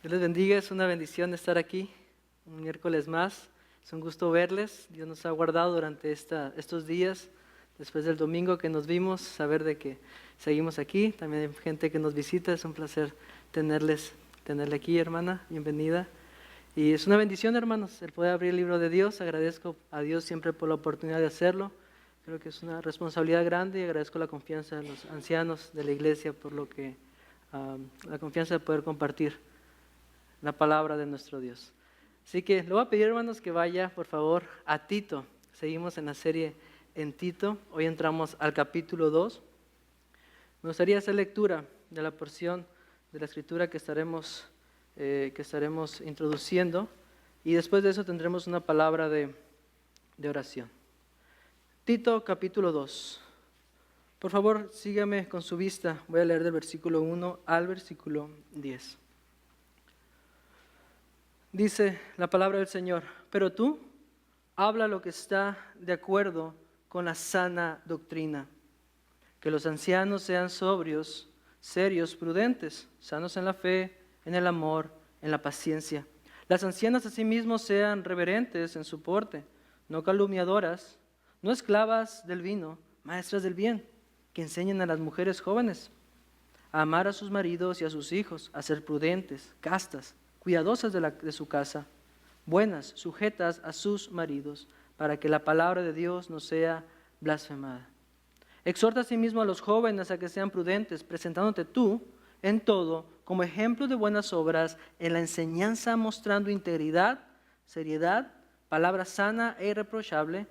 Dios les bendiga, es una bendición estar aquí un miércoles más. Es un gusto verles. Dios nos ha guardado durante estos días, después del domingo que nos vimos, saber de que seguimos aquí. También hay gente que nos visita, es un placer tenerle aquí, hermana, bienvenida. Y es una bendición, hermanos, el poder abrir el libro de Dios. Agradezco a Dios siempre por la oportunidad de hacerlo. Creo que es una responsabilidad grande y agradezco la confianza de los ancianos de la iglesia por la confianza de poder compartir la palabra de nuestro Dios. Así que le voy a pedir, hermanos, que vaya, por favor, a Tito. Seguimos en la serie en Tito. Hoy entramos al capítulo 2. Me gustaría hacer lectura de la porción de la escritura que estaremos introduciendo, y después de eso tendremos una palabra de oración. Tito capítulo 2. Por favor, sígame con su vista. Voy a leer del versículo 1 al versículo 10. Dice la palabra del Señor: pero tú habla lo que está de acuerdo con la sana doctrina. Que los ancianos sean sobrios, serios, prudentes, sanos en la fe, en el amor, en la paciencia. Las ancianas asimismo sean reverentes en su porte, no calumniadoras, no esclavas del vino, maestras del bien, que enseñen a las mujeres jóvenes a amar a sus maridos y a sus hijos, a ser prudentes, castas, cuidadosas de su casa, buenas, sujetas a sus maridos, para que la palabra de Dios no sea blasfemada. Exhorta asimismo a los jóvenes a que sean prudentes, presentándote tú en todo como ejemplo de buenas obras, en la enseñanza mostrando integridad, seriedad, palabra sana e irreprochable,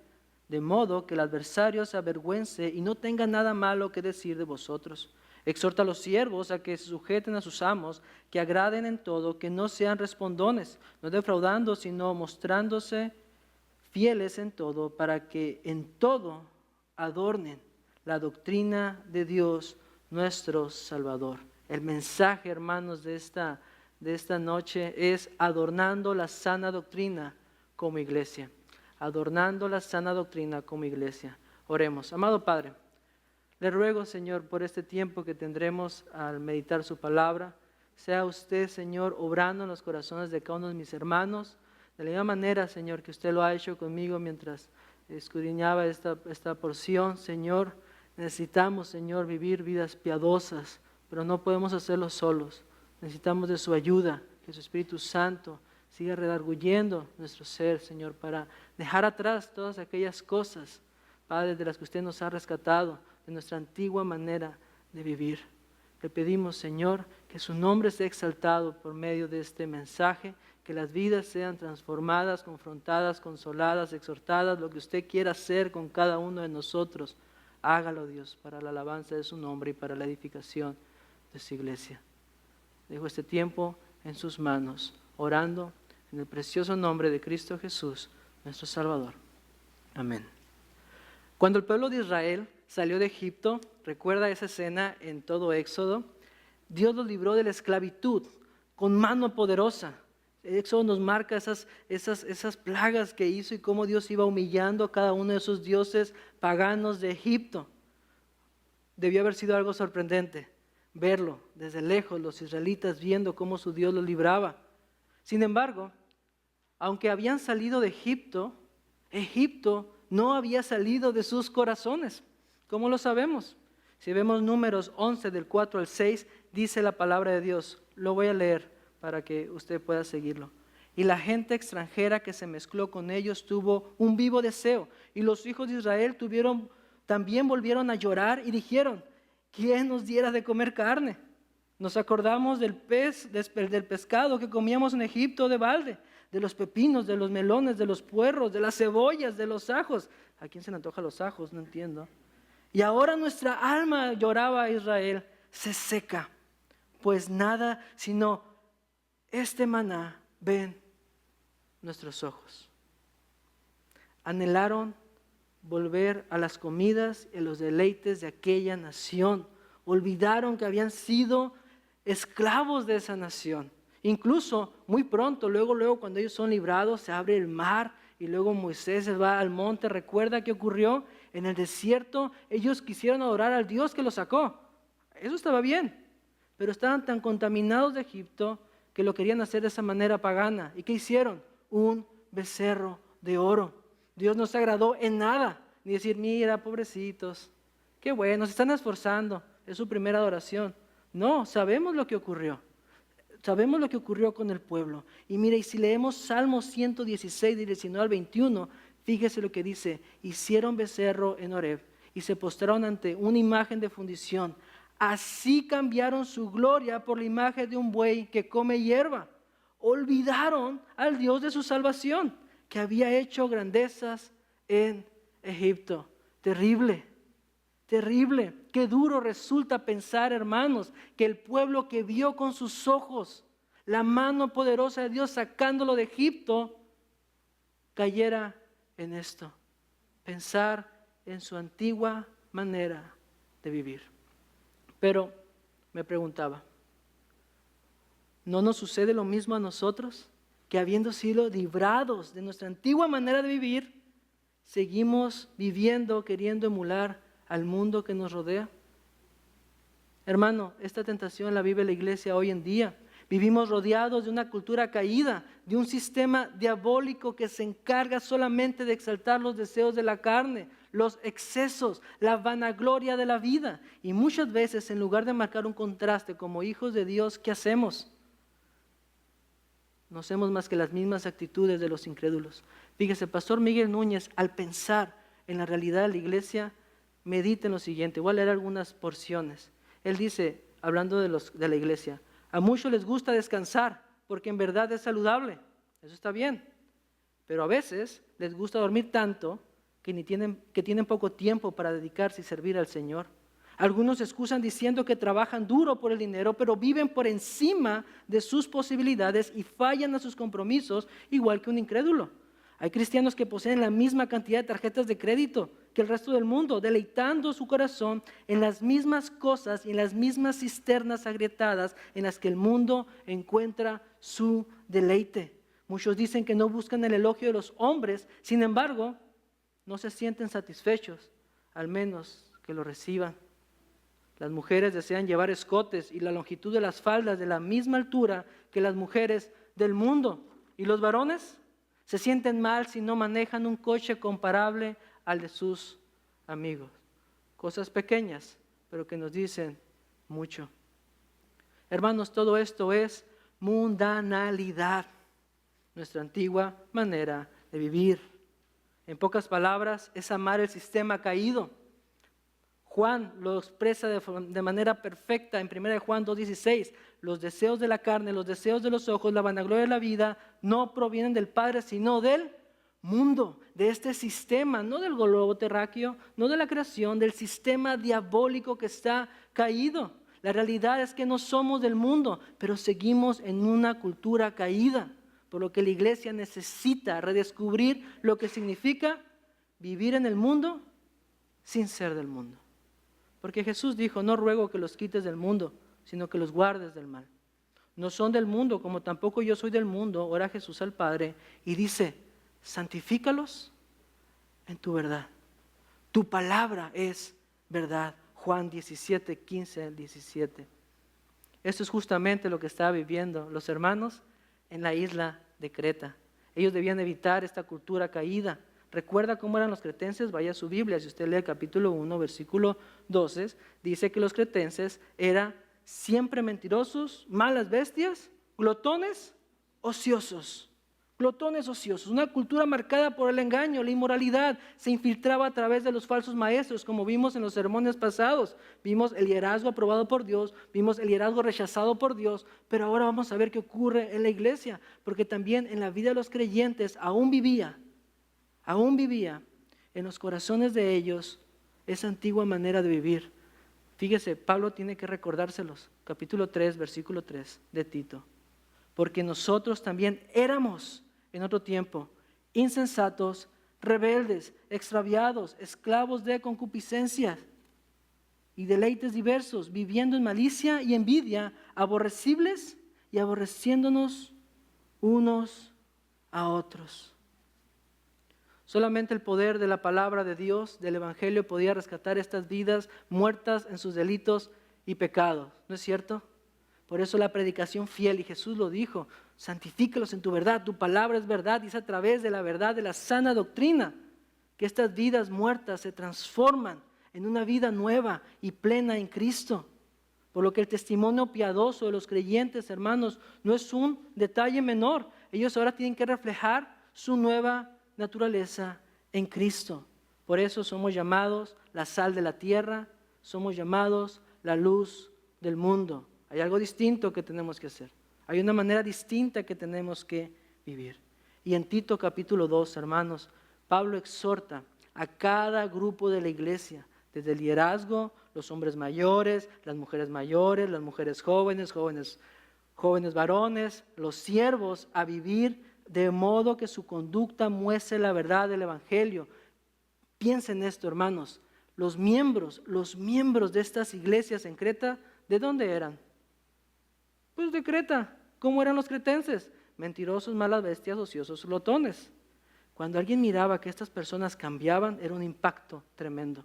de modo que el adversario se avergüence y no tenga nada malo que decir de vosotros. Exhorta a los siervos a que se sujeten a sus amos, que agraden en todo, que no sean respondones, no defraudando, sino mostrándose fieles en todo, para que en todo adornen la doctrina de Dios nuestro Salvador. El mensaje, hermanos, de esta noche es adornando la sana doctrina como iglesia. Adornando la sana doctrina como iglesia. Oremos. Amado Padre, le ruego, Señor, por este tiempo que tendremos al meditar su palabra. Sea usted, Señor, obrando en los corazones de cada uno de mis hermanos, de la misma manera, Señor, que usted lo ha hecho conmigo mientras escudriñaba esta porción. Señor, necesitamos, Señor, vivir vidas piadosas, pero no podemos hacerlo solos. Necesitamos de su ayuda, que su Espíritu Santo siga redarguyendo nuestro ser, Señor, para dejar atrás todas aquellas cosas, Padre, de las que usted nos ha rescatado, de nuestra antigua manera de vivir. Le pedimos, Señor, que su nombre sea exaltado por medio de este mensaje, que las vidas sean transformadas, confrontadas, consoladas, exhortadas, lo que usted quiera hacer con cada uno de nosotros. Hágalo, Dios, para la alabanza de su nombre y para la edificación de su iglesia. Dejo este tiempo en sus manos, orando en el precioso nombre de Cristo Jesús, nuestro Salvador. Amén. Cuando el pueblo de Israel salió de Egipto, recuerda esa escena en todo Éxodo, Dios los libró de la esclavitud con mano poderosa. Éxodo nos marca esas plagas que hizo y cómo Dios iba humillando a cada uno de esos dioses paganos de Egipto. Debió haber sido algo sorprendente verlo desde lejos, los israelitas viendo cómo su Dios los libraba. Sin embargo, aunque habían salido de Egipto, Egipto no había salido de sus corazones. ¿Cómo lo sabemos? Si vemos Números 11 del 4 al 6, dice la palabra de Dios. Lo voy a leer para que usted pueda seguirlo. Y la gente extranjera que se mezcló con ellos tuvo un vivo deseo. Y los hijos de Israel también volvieron a llorar y dijeron: ¿quién nos diera de comer carne? Nos acordamos del pescado que comíamos en Egipto de balde, de los pepinos, de los melones, de los puerros, de las cebollas, de los ajos. ¿A quién se le antoja los ajos? No entiendo. Y ahora nuestra alma, lloraba a Israel, se seca, pues nada sino este maná ven nuestros ojos. Anhelaron volver a las comidas y a los deleites de aquella nación. Olvidaron que habían sido esclavos de esa nación. Incluso muy pronto, luego cuando ellos son librados, se abre el mar y luego Moisés se va al monte. ¿Recuerda qué ocurrió? En el desierto ellos quisieron adorar al Dios que los sacó. Eso estaba bien, pero estaban tan contaminados de Egipto que lo querían hacer de esa manera pagana. ¿Y qué hicieron? Un becerro de oro. Dios no se agradó en nada, ni decir, mira, pobrecitos, qué bueno, se están esforzando, es su primera adoración. No, sabemos lo que ocurrió. Sabemos lo que ocurrió con el pueblo. Y mire, y si leemos Salmo 116, del 19 al 21, fíjese lo que dice: hicieron becerro en Horeb y se postraron ante una imagen de fundición. Así cambiaron su gloria por la imagen de un buey que come hierba. Olvidaron al Dios de su salvación, que había hecho grandezas en Egipto. Terrible, terrible. Qué duro resulta pensar, hermanos, que el pueblo que vio con sus ojos la mano poderosa de Dios sacándolo de Egipto, cayera en esto. Pensar en su antigua manera de vivir. Pero me preguntaba, ¿no nos sucede lo mismo a nosotros? Que habiendo sido librados de nuestra antigua manera de vivir, seguimos viviendo queriendo emular al mundo que nos rodea. Hermano, esta tentación la vive la iglesia hoy en día. Vivimos rodeados de una cultura caída, de un sistema diabólico que se encarga solamente de exaltar los deseos de la carne, los excesos, la vanagloria de la vida. Y muchas veces, en lugar de marcar un contraste como hijos de Dios, ¿qué hacemos? No hacemos más que las mismas actitudes de los incrédulos. Fíjese, Pastor Miguel Núñez, al pensar en la realidad de la iglesia, medita en lo siguiente. Voy a leer algunas porciones. Él dice, hablando de la iglesia, a muchos les gusta descansar porque en verdad es saludable. Eso está bien. Pero a veces les gusta dormir tanto que tienen poco tiempo para dedicarse y servir al Señor. Algunos se excusan diciendo que trabajan duro por el dinero, pero viven por encima de sus posibilidades y fallan a sus compromisos, igual que un incrédulo. Hay cristianos que poseen la misma cantidad de tarjetas de crédito que el resto del mundo, deleitando su corazón en las mismas cosas y en las mismas cisternas agrietadas en las que el mundo encuentra su deleite. Muchos dicen que no buscan el elogio de los hombres, sin embargo, no se sienten satisfechos, al menos que lo reciban. Las mujeres desean llevar escotes y la longitud de las faldas de la misma altura que las mujeres del mundo. ¿Y los varones? Se sienten mal si no manejan un coche comparable al de sus amigos. Cosas pequeñas, pero que nos dicen mucho. Hermanos, todo esto es mundanalidad, nuestra antigua manera de vivir. En pocas palabras, es amar el sistema caído. Juan lo expresa de manera perfecta en 1 Juan 2:16. Los deseos de la carne, los deseos de los ojos, la vanagloria de la vida no provienen del Padre, sino del mundo, de este sistema, no del globo terráqueo, no de la creación, del sistema diabólico que está caído. La realidad es que no somos del mundo, pero seguimos en una cultura caída, por lo que la iglesia necesita redescubrir lo que significa vivir en el mundo sin ser del mundo. Porque Jesús dijo, no ruego que los quites del mundo, sino que los guardes del mal. No son del mundo, como tampoco yo soy del mundo, ora Jesús al Padre, y dice, santifícalos en tu verdad. Tu palabra es verdad. Juan 17, 15 al 17. Esto es justamente lo que estaban viviendo los hermanos en la isla de Creta. Ellos debían evitar esta cultura caída. ¿Recuerda cómo eran los cretenses? Vaya a su Biblia, si usted lee el capítulo 1, versículo 12, dice que los cretenses eran siempre mentirosos, malas bestias, glotones, ociosos. Glotones ociosos, una cultura marcada por el engaño, la inmoralidad, se infiltraba a través de los falsos maestros, como vimos en los sermones pasados. Vimos el liderazgo aprobado por Dios, vimos el liderazgo rechazado por Dios, pero ahora vamos a ver qué ocurre en la iglesia, porque también en la vida de los creyentes aún vivía en los corazones de ellos esa antigua manera de vivir. Fíjese, Pablo tiene que recordárselos, capítulo 3, versículo 3 de Tito. Porque nosotros también éramos en otro tiempo insensatos, rebeldes, extraviados, esclavos de concupiscencias y deleites diversos, viviendo en malicia y envidia, aborrecibles y aborreciéndonos unos a otros. Solamente el poder de la palabra de Dios, del Evangelio, podía rescatar estas vidas muertas en sus delitos y pecados. ¿No es cierto? Por eso la predicación fiel, y Jesús lo dijo, santifícalos en tu verdad, tu palabra es verdad, y es a través de la verdad, de la sana doctrina, que estas vidas muertas se transforman en una vida nueva y plena en Cristo. Por lo que el testimonio piadoso de los creyentes, hermanos, no es un detalle menor. Ellos ahora tienen que reflejar su nueva naturaleza en Cristo. Por eso somos llamados la sal de la tierra, somos llamados la luz del mundo. Hay algo distinto que tenemos que hacer. Hay una manera distinta que tenemos que vivir. Y en Tito capítulo 2, hermanos, Pablo exhorta a cada grupo de la iglesia, desde el liderazgo, los hombres mayores, las mujeres jóvenes, jóvenes varones, los siervos, a vivir de modo que su conducta muestre la verdad del Evangelio. Piensen esto, hermanos, los miembros de estas iglesias en Creta, ¿de dónde eran? Pues de Creta. ¿Cómo eran los cretenses? Mentirosos, malas bestias, ociosos, glotones. Cuando alguien miraba que estas personas cambiaban, era un impacto tremendo.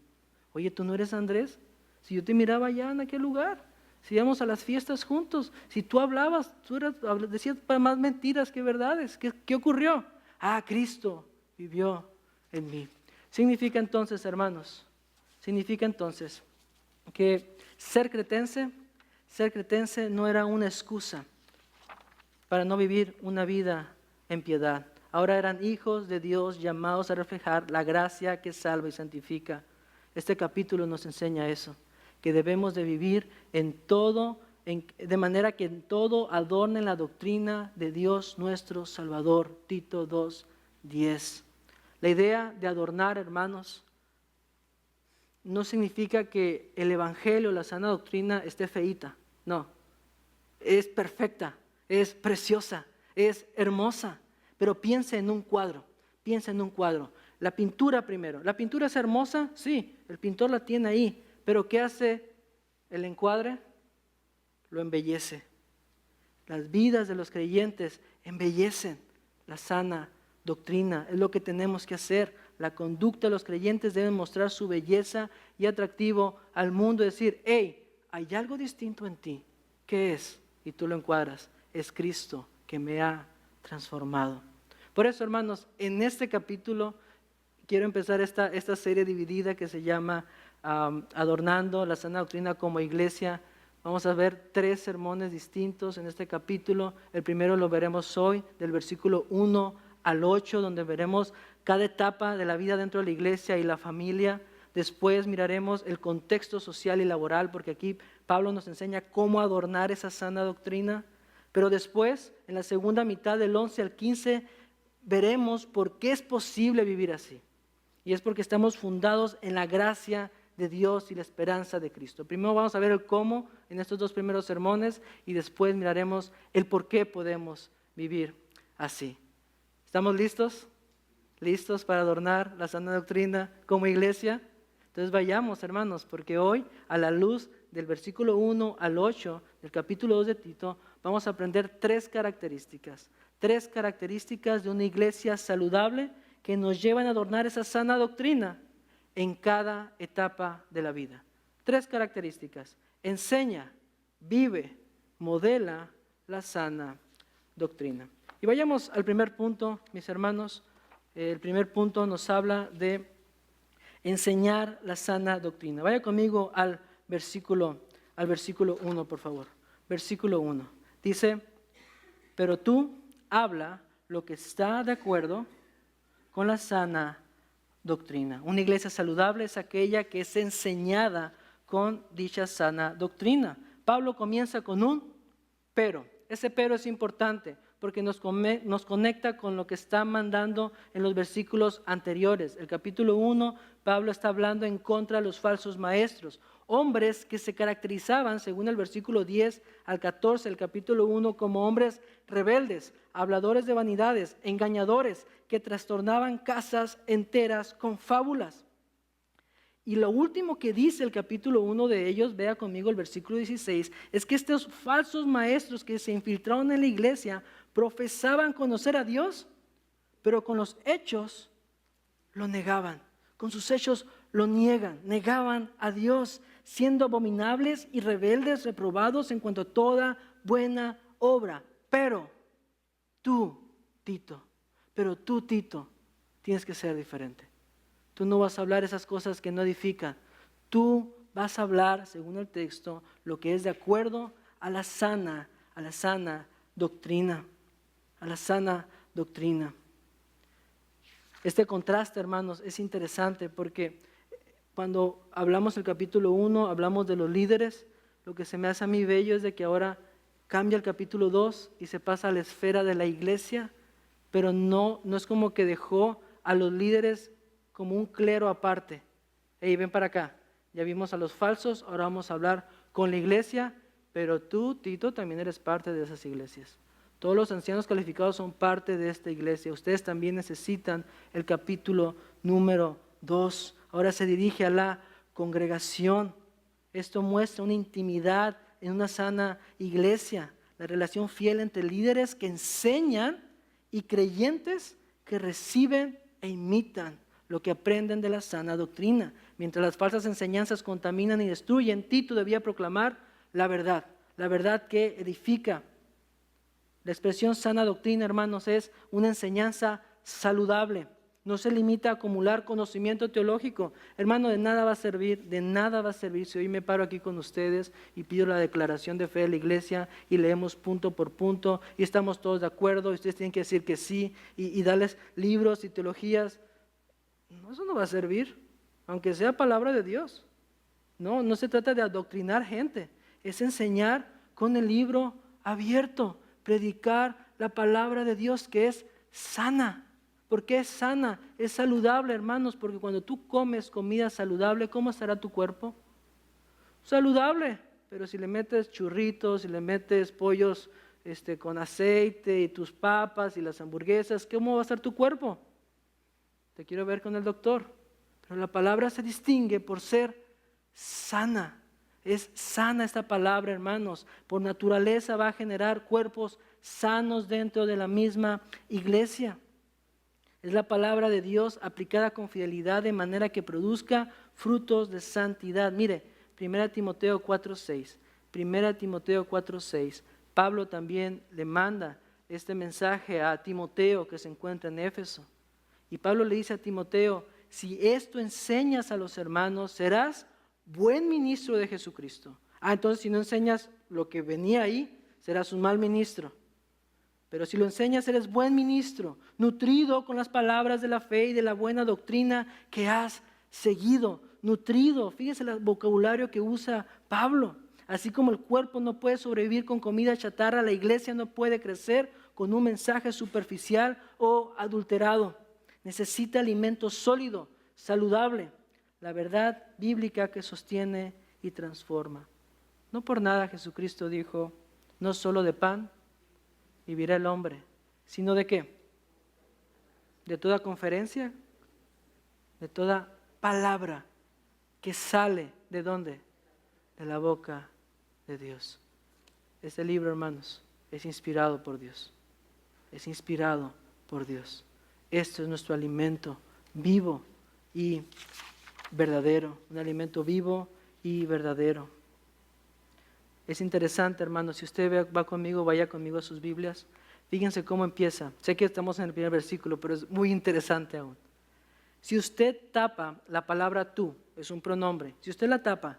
Oye, ¿tú no eres Andrés? Si yo te miraba allá en aquel lugar, si íbamos a las fiestas juntos, si tú hablabas, decías más mentiras que verdades. ¿Qué ocurrió? Cristo vivió en mí. Significa entonces, hermanos, que ser cretense no era una excusa para no vivir una vida en piedad. Ahora eran hijos de Dios llamados a reflejar la gracia que salva y santifica. Este capítulo nos enseña eso, que debemos de vivir de manera que en todo adornen la doctrina de Dios nuestro Salvador. Tito 2:10. La idea de adornar, hermanos, no significa que el Evangelio, la sana doctrina, esté feíta. No, es perfecta, es preciosa, es hermosa. Pero piensa en un cuadro. La pintura primero. ¿La pintura es hermosa? Sí, el pintor la tiene ahí. Pero ¿qué hace el encuadre? Lo embellece. Las vidas de los creyentes embellecen la sana doctrina. Es lo que tenemos que hacer. La conducta de los creyentes debe mostrar su belleza y atractivo al mundo. Decir, hey, hay algo distinto en ti. ¿Qué es? Y tú lo encuadras. Es Cristo que me ha transformado. Por eso, hermanos, en este capítulo quiero empezar esta serie dividida que se llama Adornando la sana doctrina como iglesia. Vamos a ver 3 sermones distintos en este capítulo. El primero lo veremos hoy, del versículo 1 al 8, donde veremos cada etapa de la vida dentro de la iglesia y la familia. Después miraremos el contexto social y laboral, porque aquí Pablo nos enseña cómo adornar esa sana doctrina. Pero después, en la segunda mitad del 11 al 15, veremos por qué es posible vivir así. Y es porque estamos fundados en la gracia de Dios y la esperanza de Cristo. Primero vamos a ver el cómo en estos 2 primeros sermones y después miraremos el por qué podemos vivir así. ¿Estamos listos? ¿Listos para adornar la sana doctrina como iglesia? Entonces vayamos, hermanos, porque hoy, a la luz del versículo 1 al 8 del capítulo 2 de Tito, vamos a aprender 3 características. 3 características de una iglesia saludable que nos llevan a adornar esa sana doctrina en cada etapa de la vida. 3 características. Enseña, vive, modela la sana doctrina. Y vayamos al primer punto, mis hermanos. El primer punto nos habla de enseñar la sana doctrina. Vaya conmigo al versículo 1, por favor. Versículo 1. Dice, pero tú habla lo que está de acuerdo con la sana doctrina. Una iglesia saludable es aquella que es enseñada con dicha sana doctrina. Pablo comienza con un pero. Ese pero es importante porque nos conecta con lo que está mandando en los versículos anteriores. El capítulo 1, Pablo está hablando en contra de los falsos maestros. Hombres que se caracterizaban, según el versículo 10 al 14, el capítulo 1, como hombres rebeldes, habladores de vanidades, engañadores, que trastornaban casas enteras con fábulas. Y lo último que dice el capítulo 1 de ellos, vea conmigo el versículo 16, es que estos falsos maestros que se infiltraron en la iglesia profesaban conocer a Dios, pero con los hechos lo negaban. Con sus hechos lo negaban a Dios. siendo abominables y rebeldes, reprobados en cuanto a toda buena obra. Pero tú, Tito, tienes que ser diferente. Tú no vas a hablar esas cosas que no edifican. Tú vas a hablar, según el texto, lo que es de acuerdo a la sana doctrina. A la sana doctrina. Este contraste, hermanos, es interesante porque cuando hablamos del capítulo 1, hablamos de los líderes. Lo que se me hace a mí bello es de que ahora cambia el capítulo 2 y se pasa a la esfera de la iglesia, pero no es como que dejó a los líderes como un clero aparte. Hey, ven para acá, ya vimos a los falsos, ahora vamos a hablar con la iglesia, pero tú, Tito, también eres parte de esas iglesias. Todos los ancianos calificados son parte de esta iglesia. Ustedes también necesitan el capítulo número 2. Ahora se dirige a la congregación. Esto muestra una intimidad en una sana iglesia. La relación fiel entre líderes que enseñan y creyentes que reciben e imitan lo que aprenden de la sana doctrina. Mientras las falsas enseñanzas contaminan y destruyen, Tito debía proclamar la verdad que edifica. La expresión sana doctrina, hermanos, es una enseñanza saludable. No se limita a acumular conocimiento teológico. Hermano, de nada va a servir si hoy me paro aquí con ustedes y pido la declaración de fe de la iglesia y leemos punto por punto y estamos todos de acuerdo y ustedes tienen que decir que sí y darles libros y teologías. No, eso no va a servir, aunque sea palabra de Dios. No se trata de adoctrinar gente, es enseñar con el libro abierto. Predicar la palabra de Dios que es sana. ¿Por qué es sana? Es saludable, hermanos, porque cuando tú comes comida saludable, ¿cómo estará tu cuerpo? Saludable, pero si le metes churritos, si le metes pollos con aceite y tus papas y las hamburguesas, ¿cómo va a estar tu cuerpo? Te quiero ver con el doctor. Pero la palabra se distingue por ser sana. Es sana esta palabra, hermanos. Por naturaleza va a generar cuerpos sanos dentro de la misma iglesia. Es la palabra de Dios aplicada con fidelidad de manera que produzca frutos de santidad. Mire, 1 Timoteo 4:6. 1 Timoteo 4:6. Pablo también le manda este mensaje a Timoteo que se encuentra en Éfeso. Y Pablo le dice a Timoteo, si esto enseñas a los hermanos, serás buen ministro de Jesucristo. Entonces si no enseñas lo que venía ahí, serás un mal ministro. Pero si lo enseñas, eres buen ministro, nutrido con las palabras de la fe y de la buena doctrina que has seguido. Nutrido, fíjese el vocabulario que usa Pablo. Así como el cuerpo no puede sobrevivir con comida chatarra, la iglesia no puede crecer con un mensaje superficial o adulterado. Necesita alimento sólido, saludable. La verdad bíblica que sostiene y transforma. No por nada Jesucristo dijo, no solo de pan vivirá el hombre, sino ¿de qué? De toda conferencia, de toda palabra que sale, ¿de dónde? De la boca de Dios. Este libro, hermanos, es inspirado por Dios. Es inspirado por Dios. Esto es nuestro alimento vivo y verdadero, un alimento vivo y verdadero. Es interesante, hermanos, si usted va conmigo, vaya conmigo a sus Biblias. Fíjense cómo empieza. Sé que estamos en el primer versículo, pero es muy interesante aún. Si usted tapa la palabra tú, es un pronombre, si usted la tapa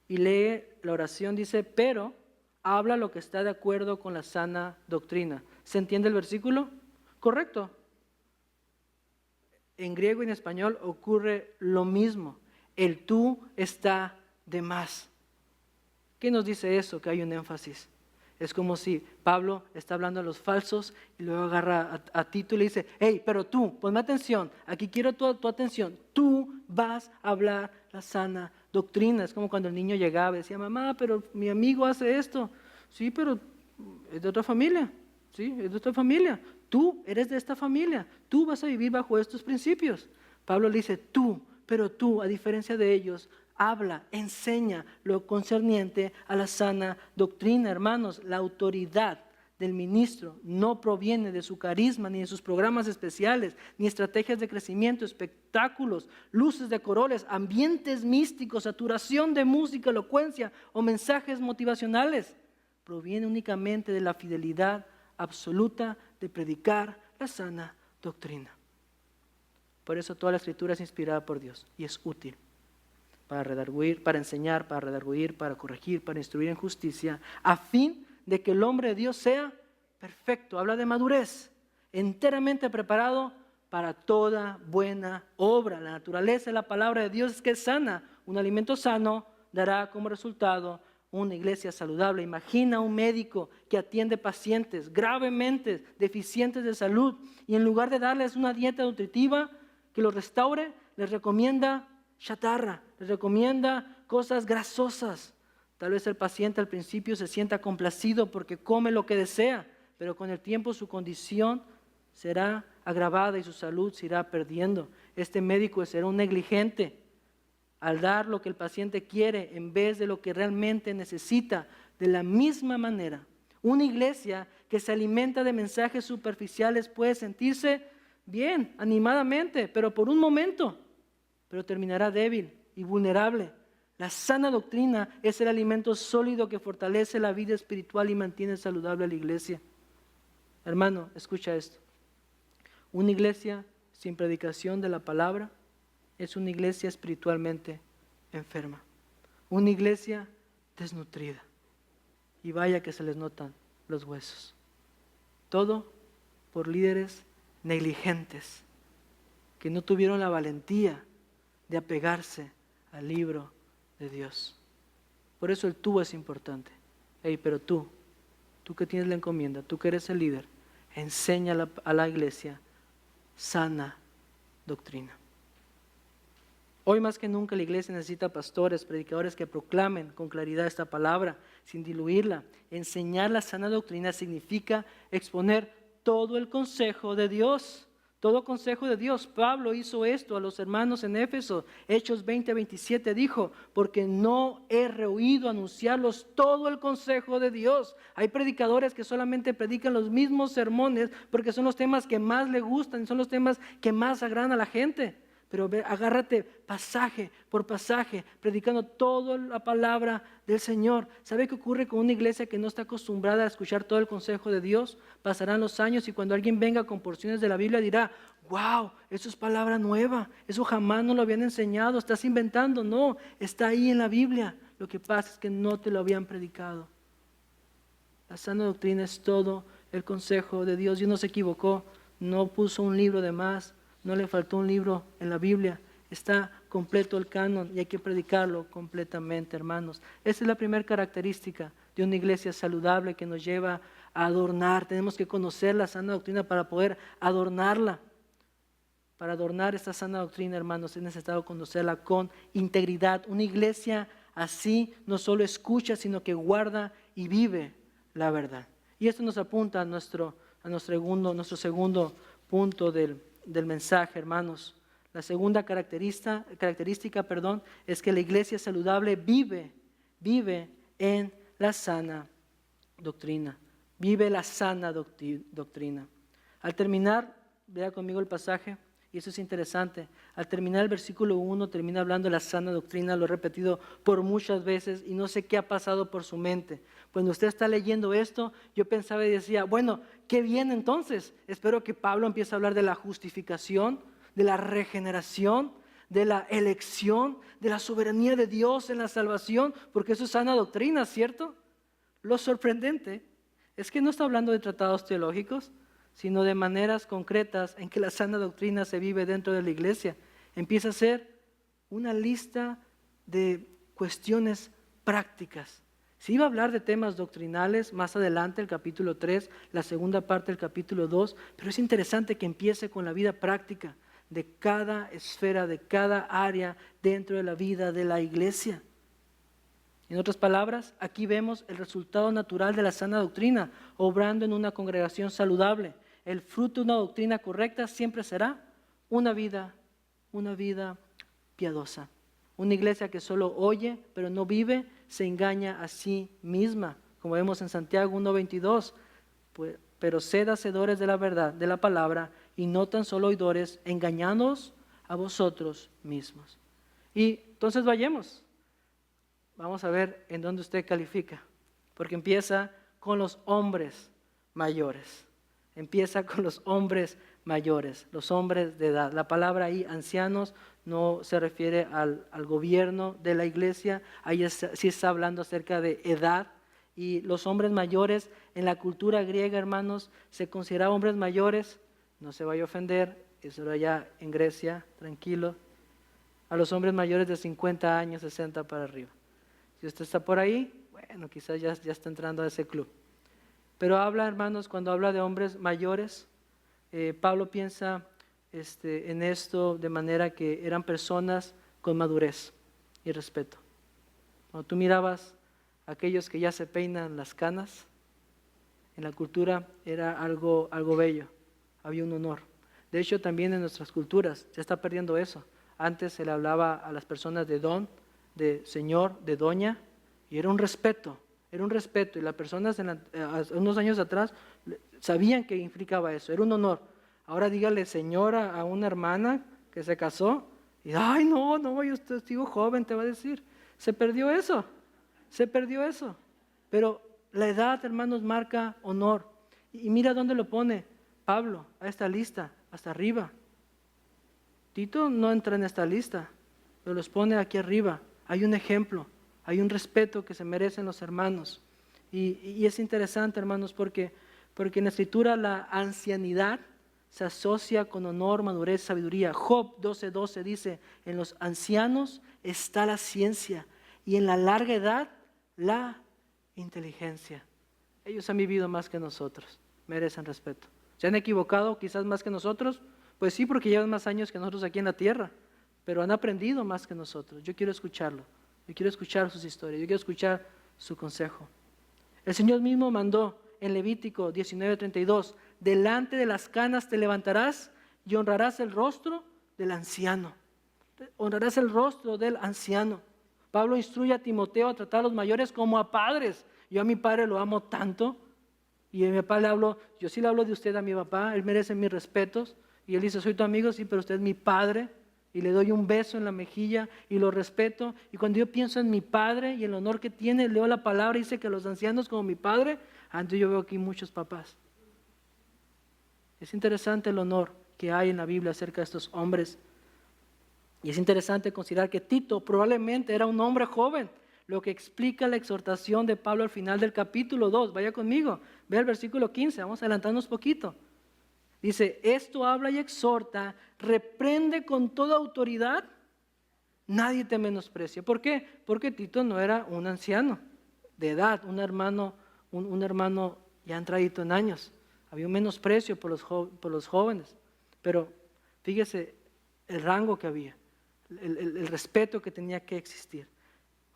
y lee la oración, dice, pero habla lo que está de acuerdo con la sana doctrina. ¿Se entiende el versículo? Correcto. En griego y en español ocurre lo mismo. El tú está de más. ¿Qué nos dice eso? Que hay un énfasis. Es como si Pablo está hablando a los falsos y luego agarra a Tito y le dice, hey, pero tú, ponme atención, aquí quiero tu atención. Tú vas a hablar la sana doctrina. Es como cuando el niño llegaba y decía, mamá, pero mi amigo hace esto. Sí, pero es de otra familia. Sí, es de otra familia. Tú eres de esta familia, tú vas a vivir bajo estos principios. Pablo le dice, pero tú, a diferencia de ellos, habla, enseña lo concerniente a la sana doctrina. Hermanos, la autoridad del ministro no proviene de su carisma, ni de sus programas especiales, ni estrategias de crecimiento, espectáculos, luces de colores, ambientes místicos, saturación de música, elocuencia o mensajes motivacionales. Proviene únicamente de la fidelidad absoluta de predicar la sana doctrina. Por eso toda la Escritura es inspirada por Dios y es útil para redarguir, para enseñar, para redarguir, para corregir, para instruir en justicia, a fin de que el hombre de Dios sea perfecto. Habla de madurez, enteramente preparado para toda buena obra. La naturaleza de la palabra de Dios es que es sana. Un alimento sano dará como resultado una iglesia saludable. Imagina un médico que atiende pacientes gravemente deficientes de salud y en lugar de darles una dieta nutritiva que los restaure, les recomienda chatarra, les recomienda cosas grasosas. Tal vez el paciente al principio se sienta complacido porque come lo que desea, pero con el tiempo su condición será agravada y su salud se irá perdiendo. Este médico será un negligente al dar lo que el paciente quiere en vez de lo que realmente necesita. De la misma manera, una iglesia que se alimenta de mensajes superficiales puede sentirse bien, animadamente, pero por un momento, pero terminará débil y vulnerable. La sana doctrina es el alimento sólido que fortalece la vida espiritual y mantiene saludable a la iglesia. Hermano, escucha esto. Una iglesia sin predicación de la palabra es una iglesia espiritualmente enferma. Una iglesia desnutrida. Y vaya que se les notan los huesos. Todo por líderes negligentes que no tuvieron la valentía de apegarse al libro de Dios. Por eso el tú es importante. Pero tú que tienes la encomienda, tú que eres el líder, enseña a la iglesia sana doctrina. Hoy más que nunca la iglesia necesita pastores, predicadores que proclamen con claridad esta palabra, sin diluirla. Enseñar la sana doctrina significa exponer todo el consejo de Dios. Todo consejo de Dios. Pablo hizo esto a los hermanos en Éfeso. Hechos 20:27 dijo, porque no he rehuido anunciarlos todo el consejo de Dios. Hay predicadores que solamente predican los mismos sermones porque son los temas que más le gustan, son los temas que más agradan a la gente. Pero agárrate pasaje por pasaje, predicando toda la palabra del Señor. ¿Sabe qué ocurre con una iglesia que no está acostumbrada a escuchar todo el consejo de Dios? Pasarán los años y cuando alguien venga con porciones de la Biblia dirá, wow, eso es palabra nueva, eso jamás nos lo habían enseñado, estás inventando. No, está ahí en la Biblia. Lo que pasa es que no te lo habían predicado. La sana doctrina es todo el consejo de Dios. Dios no se equivocó, no puso un libro de más. No le faltó un libro en la Biblia. Está completo el canon y hay que predicarlo completamente, hermanos. Esa es la primera característica de una iglesia saludable que nos lleva a adornar. Tenemos que conocer la sana doctrina para poder adornarla. Para adornar esta sana doctrina, hermanos, es necesario conocerla con integridad. Una iglesia así no solo escucha, sino que guarda y vive la verdad. Y esto nos apunta a nuestro segundo punto del mensaje, hermanos. La segunda característica, es que la iglesia saludable vive en la sana doctrina. Vive la sana doctrina. Al terminar, vea conmigo el pasaje, y eso es interesante. Al terminar el versículo 1, termina hablando de la sana doctrina, lo he repetido por muchas veces y no sé qué ha pasado por su mente. Cuando usted está leyendo esto, yo pensaba y decía, bueno, ¿qué viene entonces? Espero que Pablo empiece a hablar de la justificación, de la regeneración, de la elección, de la soberanía de Dios en la salvación, porque eso es sana doctrina, ¿cierto? Lo sorprendente es que no está hablando de tratados teológicos, sino de maneras concretas en que la sana doctrina se vive dentro de la iglesia. Empieza a ser una lista de cuestiones prácticas. Se iba a hablar de temas doctrinales más adelante, el capítulo 3, la segunda parte del capítulo 2, pero es interesante que empiece con la vida práctica de cada esfera, de cada área dentro de la vida de la iglesia. En otras palabras, aquí vemos el resultado natural de la sana doctrina, obrando en una congregación saludable. El fruto de una doctrina correcta siempre será una vida piadosa. Una iglesia que solo oye, pero no vive, se engaña a sí misma. Como vemos en Santiago 1:22, pero sed hacedores de la verdad, de la palabra, y no tan solo oidores, engañándoos a vosotros mismos. Y entonces vayamos. Vamos a ver en dónde usted califica, porque empieza con los hombres mayores. Empieza con los hombres mayores, los hombres de edad. La palabra ahí, ancianos, no se refiere al gobierno de la iglesia, ahí sí está hablando acerca de edad. Y los hombres mayores, en la cultura griega, hermanos, se consideraban hombres mayores, no se vaya a ofender, eso era allá en Grecia, tranquilo, a los hombres mayores de 50 años, 60 para arriba. Si usted está por ahí, bueno, quizás ya está entrando a ese club. Pero habla, hermanos, cuando habla de hombres mayores, Pablo piensa en esto de manera que eran personas con madurez y respeto. Cuando tú mirabas a aquellos que ya se peinan las canas, en la cultura era algo bello, había un honor. De hecho, también en nuestras culturas se está perdiendo eso. Antes se le hablaba a las personas de don, de señor, de doña, y era un respeto, y las personas unos años atrás sabían que implicaba eso, era un honor. Ahora dígale señora a una hermana que se casó, y ay no, yo sigo joven, te va a decir. Se perdió eso, pero la edad, hermanos, marca honor. Y mira dónde lo pone Pablo, a esta lista, hasta arriba. Tito no entra en esta lista, pero los pone aquí arriba. Hay un ejemplo, hay un respeto que se merecen los hermanos. Y es interesante, hermanos, porque en la Escritura la ancianidad se asocia con honor, madurez, sabiduría. Job 12:12 dice, en los ancianos está la ciencia y en la larga edad la inteligencia. Ellos han vivido más que nosotros, merecen respeto. ¿Se han equivocado quizás más que nosotros? Pues sí, porque llevan más años que nosotros aquí en la tierra, pero han aprendido más que nosotros. Yo quiero escucharlo, yo quiero escuchar sus historias, yo quiero escuchar su consejo. El Señor mismo mandó en Levítico 19:32, delante de las canas te levantarás y honrarás el rostro del anciano. Honrarás el rostro del anciano. Pablo instruye a Timoteo a tratar a los mayores como a padres. Yo a mi padre lo amo tanto, y a mi papá le hablo, yo sí le hablo de usted a mi papá, él merece mis respetos. Y él dice, soy tu amigo, sí, pero usted es mi padre. Y le doy un beso en la mejilla y lo respeto. Y cuando yo pienso en mi padre y el honor que tiene, leo la palabra y dice que los ancianos como mi padre, entonces yo veo aquí muchos papás. Es interesante el honor que hay en la Biblia acerca de estos hombres. Y es interesante considerar que Tito probablemente era un hombre joven, lo que explica la exhortación de Pablo al final del capítulo 2. Vaya conmigo, ve el versículo 15, vamos a adelantarnos poquito. Dice, esto habla y exhorta, reprende con toda autoridad, nadie te menosprecia. ¿Por qué? Porque Tito no era un anciano de edad, un hermano ya entradito en años. Había un menosprecio por los jóvenes, pero fíjese el rango que había, el respeto que tenía que existir.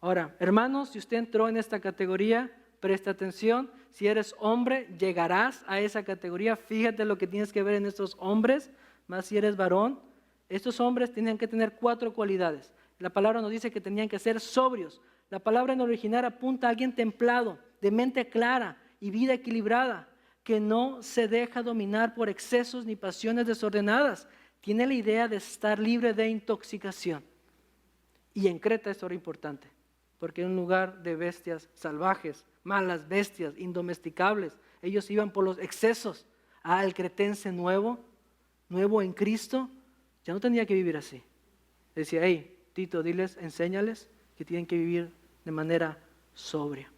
Ahora, hermanos, si usted entró en esta categoría, presta atención, si eres hombre, llegarás a esa categoría. Fíjate lo que tienes que ver en estos hombres, más si eres varón. Estos hombres tenían que tener 4 cualidades. La palabra nos dice que tenían que ser sobrios. La palabra en original apunta a alguien templado, de mente clara y vida equilibrada, que no se deja dominar por excesos ni pasiones desordenadas. Tiene la idea de estar libre de intoxicación. Y en Creta esto era importante, porque era un lugar de bestias salvajes, malas bestias, indomesticables. Ellos iban por los excesos. El cretense nuevo en Cristo, ya no tenía que vivir así. Decía, hey, Tito, diles, enséñales que tienen que vivir de manera sobria.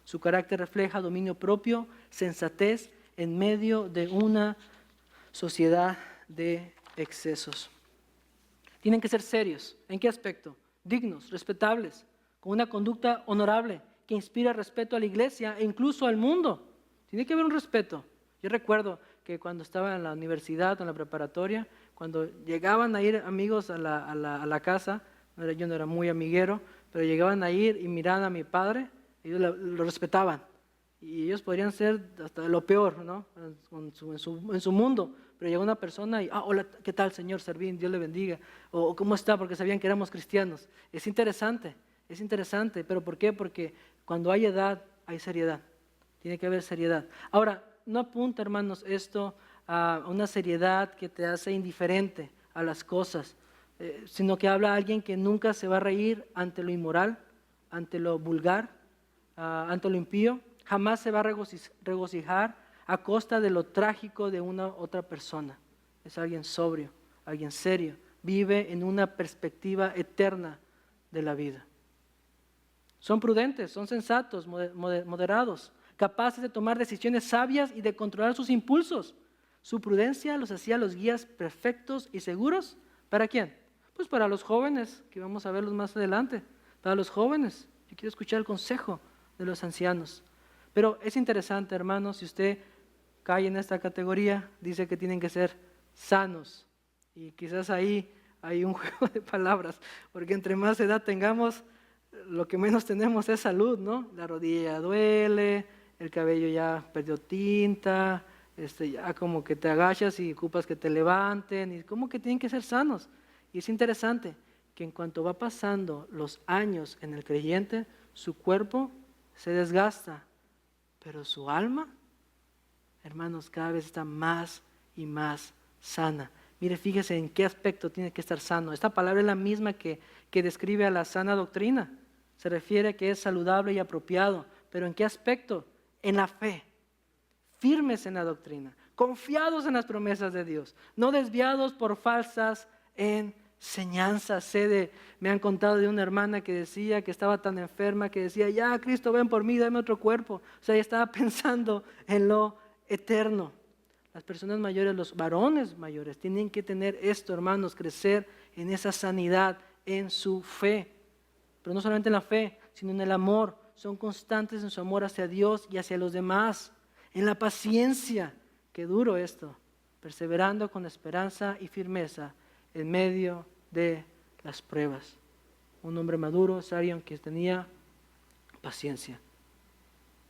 Su carácter refleja dominio propio, sensatez en medio de una sociedad de excesos. Tienen que ser serios. ¿En qué aspecto? Dignos, respetables, con una conducta honorable que inspira respeto a la iglesia e incluso al mundo. Tiene que haber un respeto. Yo recuerdo que cuando estaba en la universidad o en la preparatoria, cuando llegaban a ir amigos a la casa, yo no era muy amiguero, pero llegaban a ir y miraban a mi padre, ellos lo respetaban. Y ellos podrían ser hasta lo peor, ¿no? En su mundo. Pero llegó una persona y, hola, ¿qué tal, señor Servín? Dios le bendiga. O ¿cómo está? Porque sabían que éramos cristianos. Es interesante, ¿pero por qué? Porque cuando hay edad, hay seriedad. Tiene que haber seriedad. Ahora, no apunta, hermanos, esto a una seriedad que te hace indiferente a las cosas, sino que habla a alguien que nunca se va a reír ante lo inmoral, ante lo vulgar, ante lo impío, jamás se va a regocijar a costa de lo trágico de una otra persona. Es alguien sobrio, alguien serio, vive en una perspectiva eterna de la vida. Son prudentes, son sensatos, moderados, capaces de tomar decisiones sabias y de controlar sus impulsos. Su prudencia los hacía los guías perfectos y seguros. ¿Para quién? Pues para los jóvenes, que vamos a verlos más adelante. Para los jóvenes, yo quiero escuchar el consejo de los ancianos. Pero es interesante, hermanos, si usted cae en esta categoría, dice que tienen que ser sanos. Y quizás ahí hay un juego de palabras, porque entre más edad tengamos, lo que menos tenemos es salud, ¿no? La rodilla duele, el cabello ya perdió tinta, ya como que te agachas y ocupas que te levanten, y como que tienen que ser sanos. Y es interesante que en cuanto va pasando los años en el creyente, su cuerpo se desgasta, pero su alma, hermanos, cada vez está más y más sana. Mire, fíjese en qué aspecto tiene que estar sano. Esta palabra es la misma que describe a la sana doctrina. Se refiere a que es saludable y apropiado. ¿Pero en qué aspecto? En la fe. Firmes en la doctrina. Confiados en las promesas de Dios. No desviados por falsas enseñanzas. Me han contado de una hermana que decía que estaba tan enferma que decía, ya Cristo ven por mí, dame otro cuerpo. O sea, ella estaba pensando en lo eterno. Las personas mayores, los varones mayores, tienen que tener esto, hermanos, crecer en esa sanidad, en su fe. Pero no solamente en la fe, sino en el amor. Son constantes en su amor hacia Dios y hacia los demás. En la paciencia, qué duro esto, perseverando con esperanza y firmeza en medio de las pruebas. Un hombre maduro, sabio, que tenía paciencia.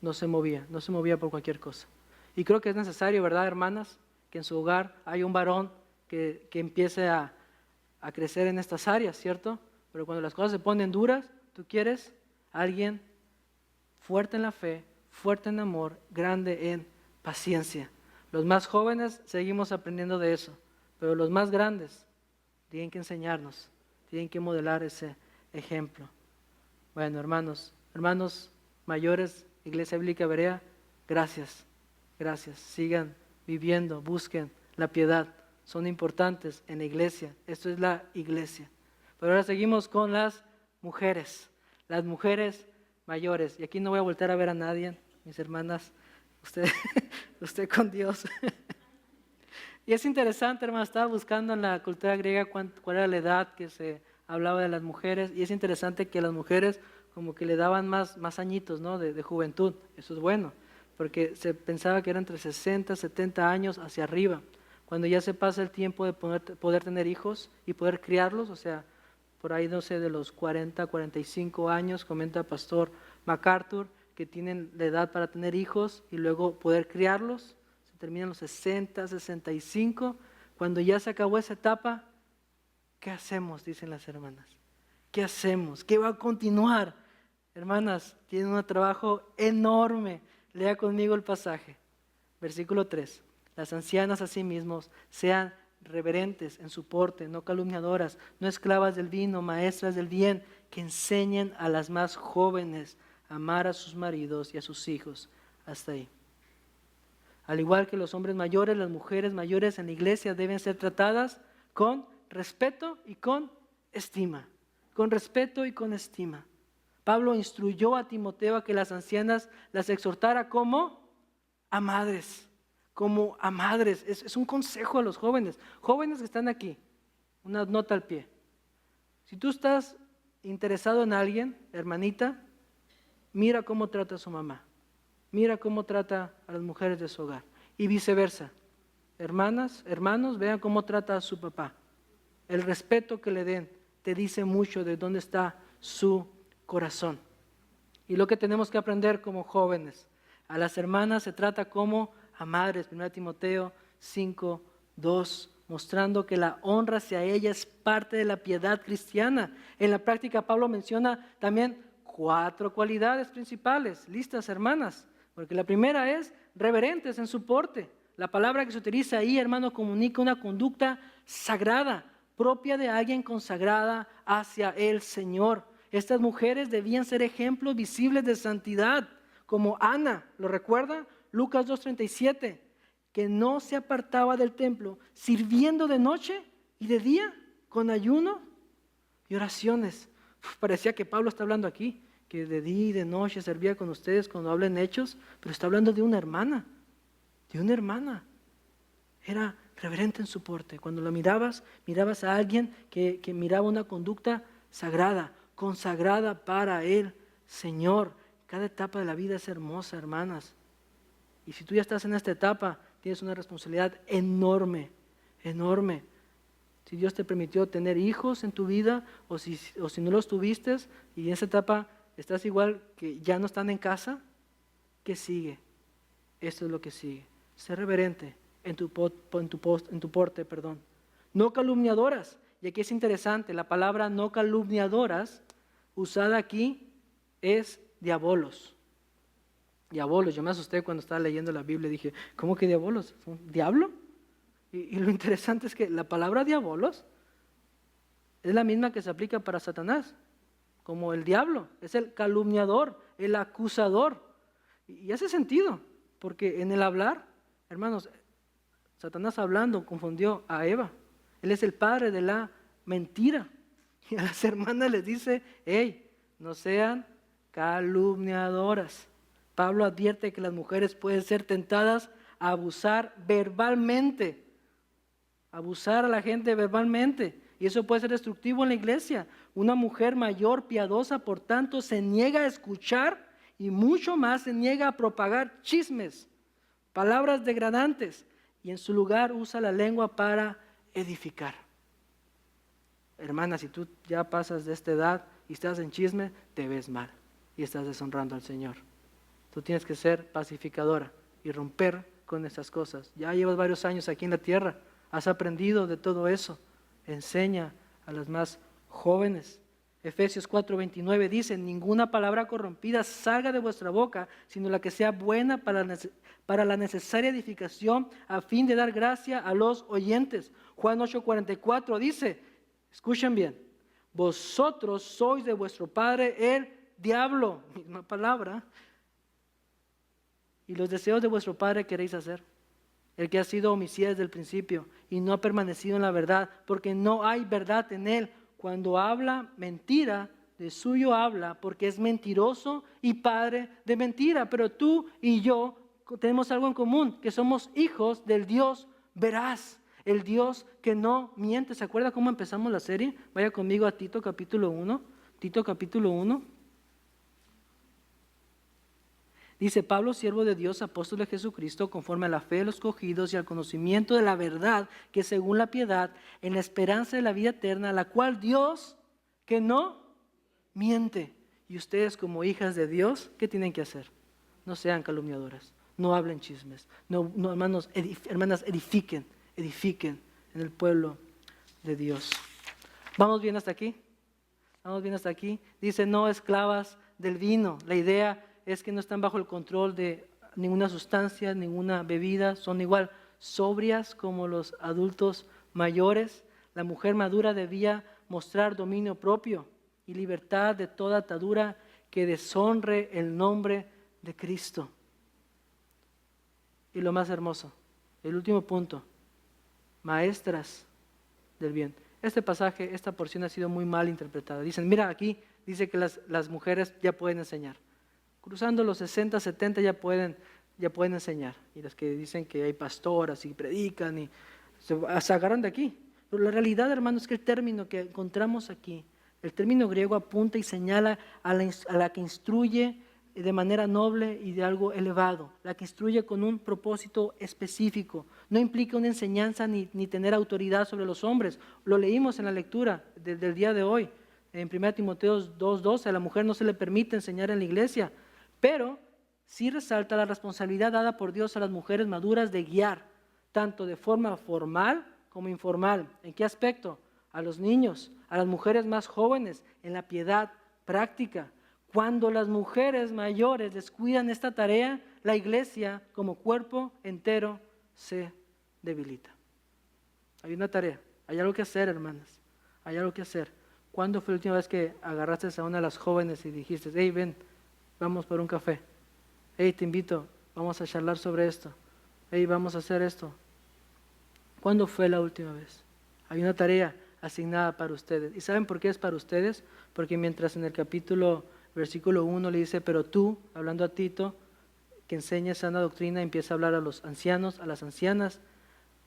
No se movía por cualquier cosa. Y creo que es necesario, ¿verdad, hermanas? Que en su hogar haya un varón que empiece a crecer en estas áreas, ¿cierto? Pero cuando las cosas se ponen duras, tú quieres a alguien fuerte en la fe, fuerte en amor, grande en paciencia. Los más jóvenes seguimos aprendiendo de eso, pero los más grandes tienen que enseñarnos, tienen que modelar ese ejemplo. Bueno, hermanos mayores, Iglesia Bíblica Berea, gracias. Sigan viviendo, busquen la piedad. Son importantes en la iglesia. Esto es la iglesia. Pero ahora seguimos con las mujeres mayores. Y aquí no voy a volver a ver a nadie, mis hermanas. Usted con Dios. Y es interesante, hermano, estaba buscando en la cultura griega cuál era la edad que se hablaba de las mujeres. Y es interesante que las mujeres como que le daban más añitos, ¿no? de juventud. Eso es bueno, porque se pensaba que era entre 60, 70 años hacia arriba. Cuando ya se pasa el tiempo de poder tener hijos y poder criarlos, o sea, por ahí, no sé, de los 40, 45 años, comenta el pastor MacArthur, que tienen la edad para tener hijos y luego poder criarlos, se terminan los 60, 65. Cuando ya se acabó esa etapa, ¿qué hacemos? Dicen las hermanas. ¿Qué hacemos? ¿Qué va a continuar? Hermanas, tienen un trabajo enorme. Lea conmigo el pasaje. Versículo 3. Las ancianas asimismo sean reverentes en su porte, no calumniadoras, no esclavas del vino, maestras del bien, que enseñen a las más jóvenes a amar a sus maridos y a sus hijos. Hasta ahí. Al igual que los hombres mayores, las mujeres mayores en la iglesia deben ser tratadas con respeto y con estima. Con respeto y con estima. Pablo instruyó a Timoteo a que las ancianas las exhortara como a madres. Como a madres. Es un consejo a los jóvenes. Jóvenes que están aquí. Una nota al pie. Si tú estás interesado en alguien, hermanita, mira cómo trata a su mamá. Mira cómo trata a las mujeres de su hogar. Y viceversa. Hermanas, hermanos, vean cómo trata a su papá. El respeto que le den te dice mucho de dónde está su corazón. Y lo que tenemos que aprender como jóvenes. A las hermanas se trata como a madres. 1 Timoteo 5:2, mostrando que la honra hacia ella es parte de la piedad cristiana. En la práctica Pablo menciona también 4 cualidades principales. ¿Listas, hermanas? Porque la primera es reverentes en su porte. La palabra que se utiliza ahí, hermano, comunica una conducta sagrada, propia de alguien consagrada hacia el Señor. Estas mujeres debían ser ejemplos visibles de santidad, como Ana, ¿lo recuerda? Lucas 2:37, que no se apartaba del templo, sirviendo de noche y de día, con ayuno y oraciones. Parecía que Pablo está hablando aquí, que de día y de noche servía con ustedes cuando hablan Hechos, pero está hablando de una hermana, Era reverente en su porte. Cuando la mirabas a alguien que miraba una conducta sagrada, consagrada para el Señor. Cada etapa de la vida es hermosa, hermanas. Y si tú ya estás en esta etapa, tienes una responsabilidad enorme, enorme. Si Dios te permitió tener hijos en tu vida, o si no los tuviste, y en esa etapa estás igual que ya no están en casa, ¿qué sigue? Esto es lo que sigue. Ser reverente en tu porte. No calumniadoras. Y aquí es interesante, la palabra no calumniadoras, usada aquí, es diabolos. Diabolos, yo me asusté cuando estaba leyendo la Biblia, dije, ¿cómo que diabolos? ¿Un diablo? Y lo interesante es que la palabra diabolos es la misma que se aplica para Satanás, como el diablo, es el calumniador, el acusador. Y hace sentido, porque en el hablar, hermanos, Satanás hablando confundió a Eva. Él es el padre de la mentira. Y a las hermanas les dice, hey, no sean calumniadoras. Pablo advierte que las mujeres pueden ser tentadas a abusar verbalmente, abusar a la gente verbalmente. Y eso puede ser destructivo en la iglesia. Una mujer mayor, piadosa, por tanto, se niega a escuchar y mucho más se niega a propagar chismes, palabras degradantes, y en su lugar usa la lengua para edificar. Hermana, si tú ya pasas de esta edad y estás en chisme, te ves mal y estás deshonrando al Señor. Tú tienes que ser pacificadora y romper con esas cosas. Ya llevas varios años aquí en la tierra, has aprendido de todo eso. Enseña a las más jóvenes. Efesios 4:29 dice, ninguna palabra corrompida salga de vuestra boca, sino la que sea buena para la necesaria edificación, a fin de dar gracia a los oyentes. Juan 8:44 dice, escuchen bien, vosotros sois de vuestro padre el diablo, misma palabra, y los deseos de vuestro padre queréis hacer. El que ha sido homicida desde el principio y no ha permanecido en la verdad, porque no hay verdad en él. Cuando habla mentira, de suyo habla, porque es mentiroso y padre de mentira. Pero tú y yo tenemos algo en común, que somos hijos del Dios veraz, el Dios que no miente. ¿Se acuerda cómo empezamos la serie? Vaya conmigo a Tito capítulo 1. Tito capítulo 1. Dice Pablo, siervo de Dios, apóstol de Jesucristo, conforme a la fe de los escogidos y al conocimiento de la verdad, que según la piedad, en la esperanza de la vida eterna, la cual Dios, que no miente. Y ustedes como hijas de Dios, ¿qué tienen que hacer? No sean calumniadoras, no hablen chismes, no hermanas, edifiquen en el pueblo de Dios. ¿Vamos bien hasta aquí? ¿Vamos bien hasta aquí? Dice, no esclavas del vino. La idea es que no están bajo el control de ninguna sustancia, ninguna bebida, son igual sobrias como los adultos mayores. La mujer madura debía mostrar dominio propio y libertad de toda atadura que deshonre el nombre de Cristo. Y lo más hermoso, el último punto, maestras del bien. Este pasaje, esta porción ha sido muy mal interpretada. Dicen, mira aquí, dice que las mujeres ya pueden enseñar. Cruzando los 60, 70 ya pueden enseñar. Y las que dicen que hay pastoras y predican y se agarran de aquí. Pero la realidad, hermanos, es que el término que encontramos aquí, el término griego apunta y señala a la que instruye de manera noble y de algo elevado, la que instruye con un propósito específico. No implica una enseñanza ni tener autoridad sobre los hombres. Lo leímos en la lectura del día de hoy. En 1 Timoteo 2:12, a la mujer no se le permite enseñar en la iglesia, pero sí resalta la responsabilidad dada por Dios a las mujeres maduras de guiar, tanto de forma formal como informal. ¿En qué aspecto? A los niños, a las mujeres más jóvenes, en la piedad práctica. Cuando las mujeres mayores descuidan esta tarea, la iglesia como cuerpo entero se debilita. Hay una tarea, hay algo que hacer, hermanas, hay algo que hacer. ¿Cuándo fue la última vez que agarraste a una de las jóvenes y dijiste, hey, ven, vamos por un café? Hey, te invito, vamos a charlar sobre esto. Hey, vamos a hacer esto. ¿Cuándo fue la última vez? Hay una tarea asignada para ustedes. ¿Y saben por qué es para ustedes? Porque mientras en el versículo 1 le dice, pero tú, hablando a Tito, que enseña sana doctrina, empieza a hablar a los ancianos, a las ancianas,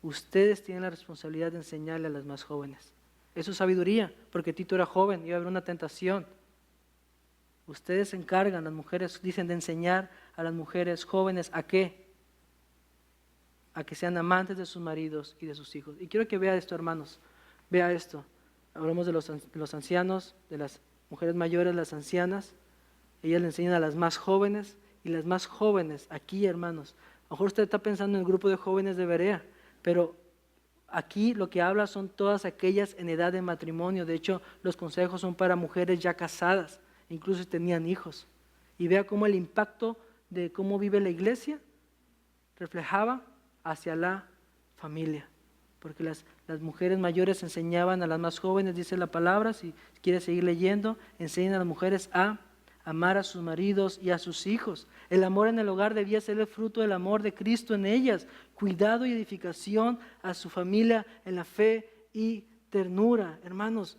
ustedes tienen la responsabilidad de enseñarle a las más jóvenes. Eso es sabiduría, porque Tito era joven, iba a haber una tentación. Ustedes se encargan, las mujeres dicen, de enseñar a las mujeres jóvenes ¿a qué? A que sean amantes de sus maridos y de sus hijos. Y quiero que vea esto, hermanos, vea esto. Hablamos de los ancianos, de las mujeres mayores, las ancianas. Ellas le enseñan a las más jóvenes, y las más jóvenes, aquí, hermanos, a lo mejor usted está pensando en el grupo de jóvenes de Berea, pero aquí lo que habla son todas aquellas en edad de matrimonio. De hecho, los consejos son para mujeres ya casadas, incluso si tenían hijos. Y vea cómo el impacto de cómo vive la iglesia reflejaba hacia la familia. Porque las mujeres mayores enseñaban a las más jóvenes, dice la palabra, si quiere seguir leyendo, enseñan a las mujeres a amar a sus maridos y a sus hijos. El amor en el hogar debía ser el fruto del amor de Cristo en ellas, cuidado y edificación a su familia en la fe y ternura. Hermanos,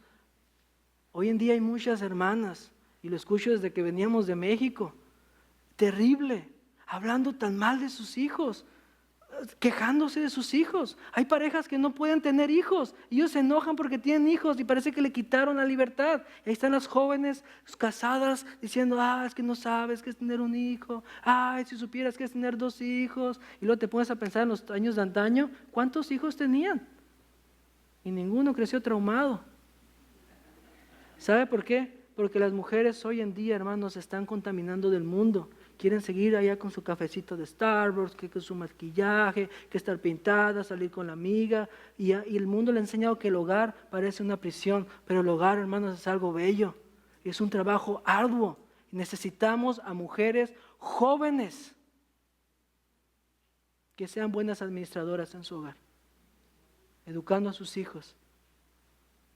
hoy en día hay muchas hermanas, y lo escucho desde que veníamos de México, terrible, hablando tan mal de sus hijos, quejándose de sus hijos. Hay parejas que no pueden tener hijos, y ellos se enojan porque tienen hijos y parece que le quitaron la libertad. Ahí están las jóvenes casadas diciendo, es que no sabes qué es tener un hijo, si supieras qué es tener 2 hijos. Y luego te pones a pensar en los años de antaño, ¿cuántos hijos tenían? Y ninguno creció traumado. ¿Sabe por qué? Porque las mujeres hoy en día, hermanos, se están contaminando del mundo. Quieren seguir allá con su cafecito de Starbucks, que con su maquillaje, que estar pintada, salir con la amiga. Y el mundo le ha enseñado que el hogar parece una prisión, pero el hogar, hermanos, es algo bello. Es un trabajo arduo. Necesitamos a mujeres jóvenes que sean buenas administradoras en su hogar, educando a sus hijos,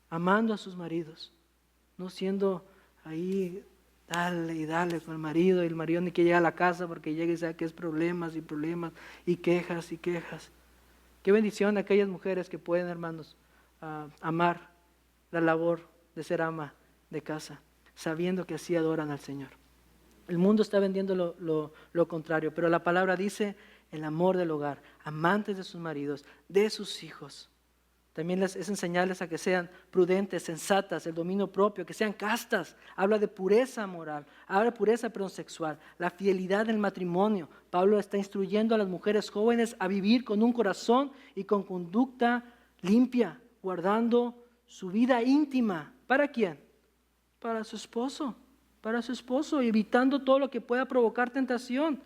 amando a sus maridos, no siendo ahí dale y dale con el marido, y el marido ni que llegue a la casa porque llegue y sabe que es problemas y problemas y quejas y quejas. Qué bendición a aquellas mujeres que pueden, hermanos, amar la labor de ser ama de casa, sabiendo que así adoran al Señor. El mundo está vendiendo lo contrario, pero la palabra dice el amor del hogar, amantes de sus maridos, de sus hijos. También es enseñarles a que sean prudentes, sensatas, el dominio propio, que sean castas. Habla de pureza moral, habla de pureza sexual, la fidelidad del matrimonio. Pablo está instruyendo a las mujeres jóvenes a vivir con un corazón y con conducta limpia, guardando su vida íntima. ¿Para quién? Para su esposo, evitando todo lo que pueda provocar tentación.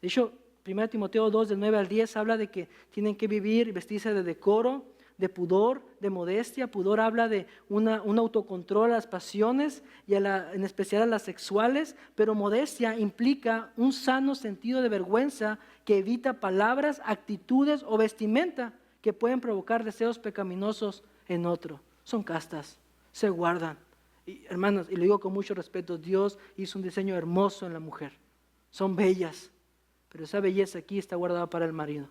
De hecho, 1 Timoteo 2, del 9 al 10, habla de que tienen que vivir y vestirse de decoro, de pudor, de modestia. Pudor habla de un autocontrol a las pasiones y en especial a las sexuales, pero modestia implica un sano sentido de vergüenza que evita palabras, actitudes o vestimenta que pueden provocar deseos pecaminosos en otro. Son castas, se guardan. Y, hermanos, y lo digo con mucho respeto, Dios hizo un diseño hermoso en la mujer. Son bellas, pero esa belleza aquí está guardada para el marido.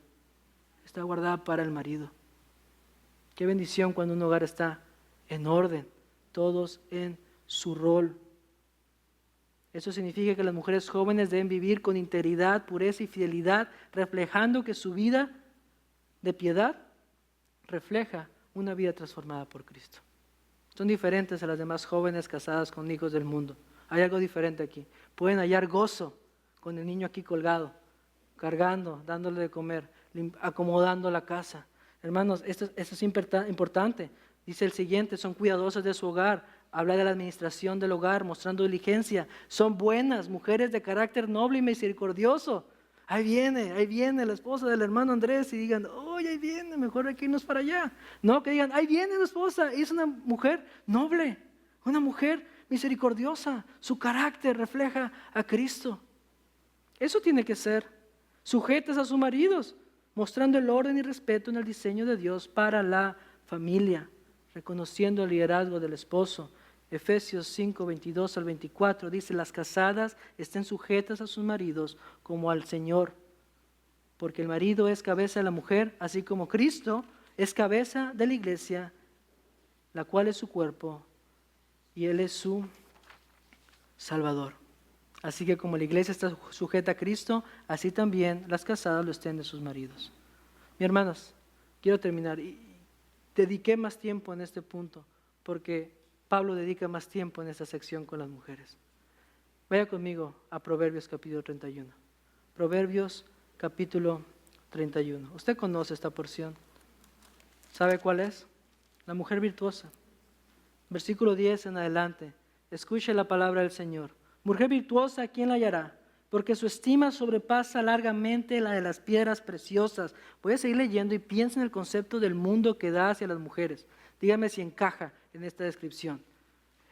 Está guardada para el marido. Qué bendición cuando un hogar está en orden, todos en su rol. Eso significa que las mujeres jóvenes deben vivir con integridad, pureza y fidelidad, reflejando que su vida de piedad refleja una vida transformada por Cristo. Son diferentes a las demás jóvenes casadas con hijos del mundo. Hay algo diferente aquí. Pueden hallar gozo con el niño aquí colgado, cargando, dándole de comer, acomodando la casa. Hermanos, esto es importante. Dice el siguiente, son cuidadosas de su hogar. Habla de la administración del hogar, mostrando diligencia. Son buenas, mujeres de carácter noble y misericordioso. Ahí viene la esposa del hermano Andrés, y digan, oye, ahí viene, mejor hay que irnos para allá. No, que digan, ahí viene la esposa, es una mujer noble, una mujer misericordiosa. Su carácter refleja a Cristo. Eso tiene que ser. Sujetas a sus maridos, mostrando el orden y respeto en el diseño de Dios para la familia, reconociendo el liderazgo del esposo. Efesios 5, 22 al 24 dice: las casadas estén sujetas a sus maridos como al Señor, porque el marido es cabeza de la mujer, así como Cristo es cabeza de la iglesia, la cual es su cuerpo, y Él es su Salvador. Así que como la iglesia está sujeta a Cristo, así también las casadas lo estén de sus maridos. Mis hermanos, quiero terminar. Y dediqué más tiempo en este punto, porque Pablo dedica más tiempo en esta sección con las mujeres. Vaya conmigo a Proverbios capítulo 31. Proverbios capítulo 31. Usted conoce esta porción. ¿Sabe cuál es? La mujer virtuosa. Versículo 10 en adelante. Escuche la palabra del Señor. Mujer virtuosa, ¿quién la hallará? Porque su estima sobrepasa largamente la de las piedras preciosas. Voy a seguir leyendo y piensa en el concepto del mundo que da hacia las mujeres. Dígame si encaja en esta descripción.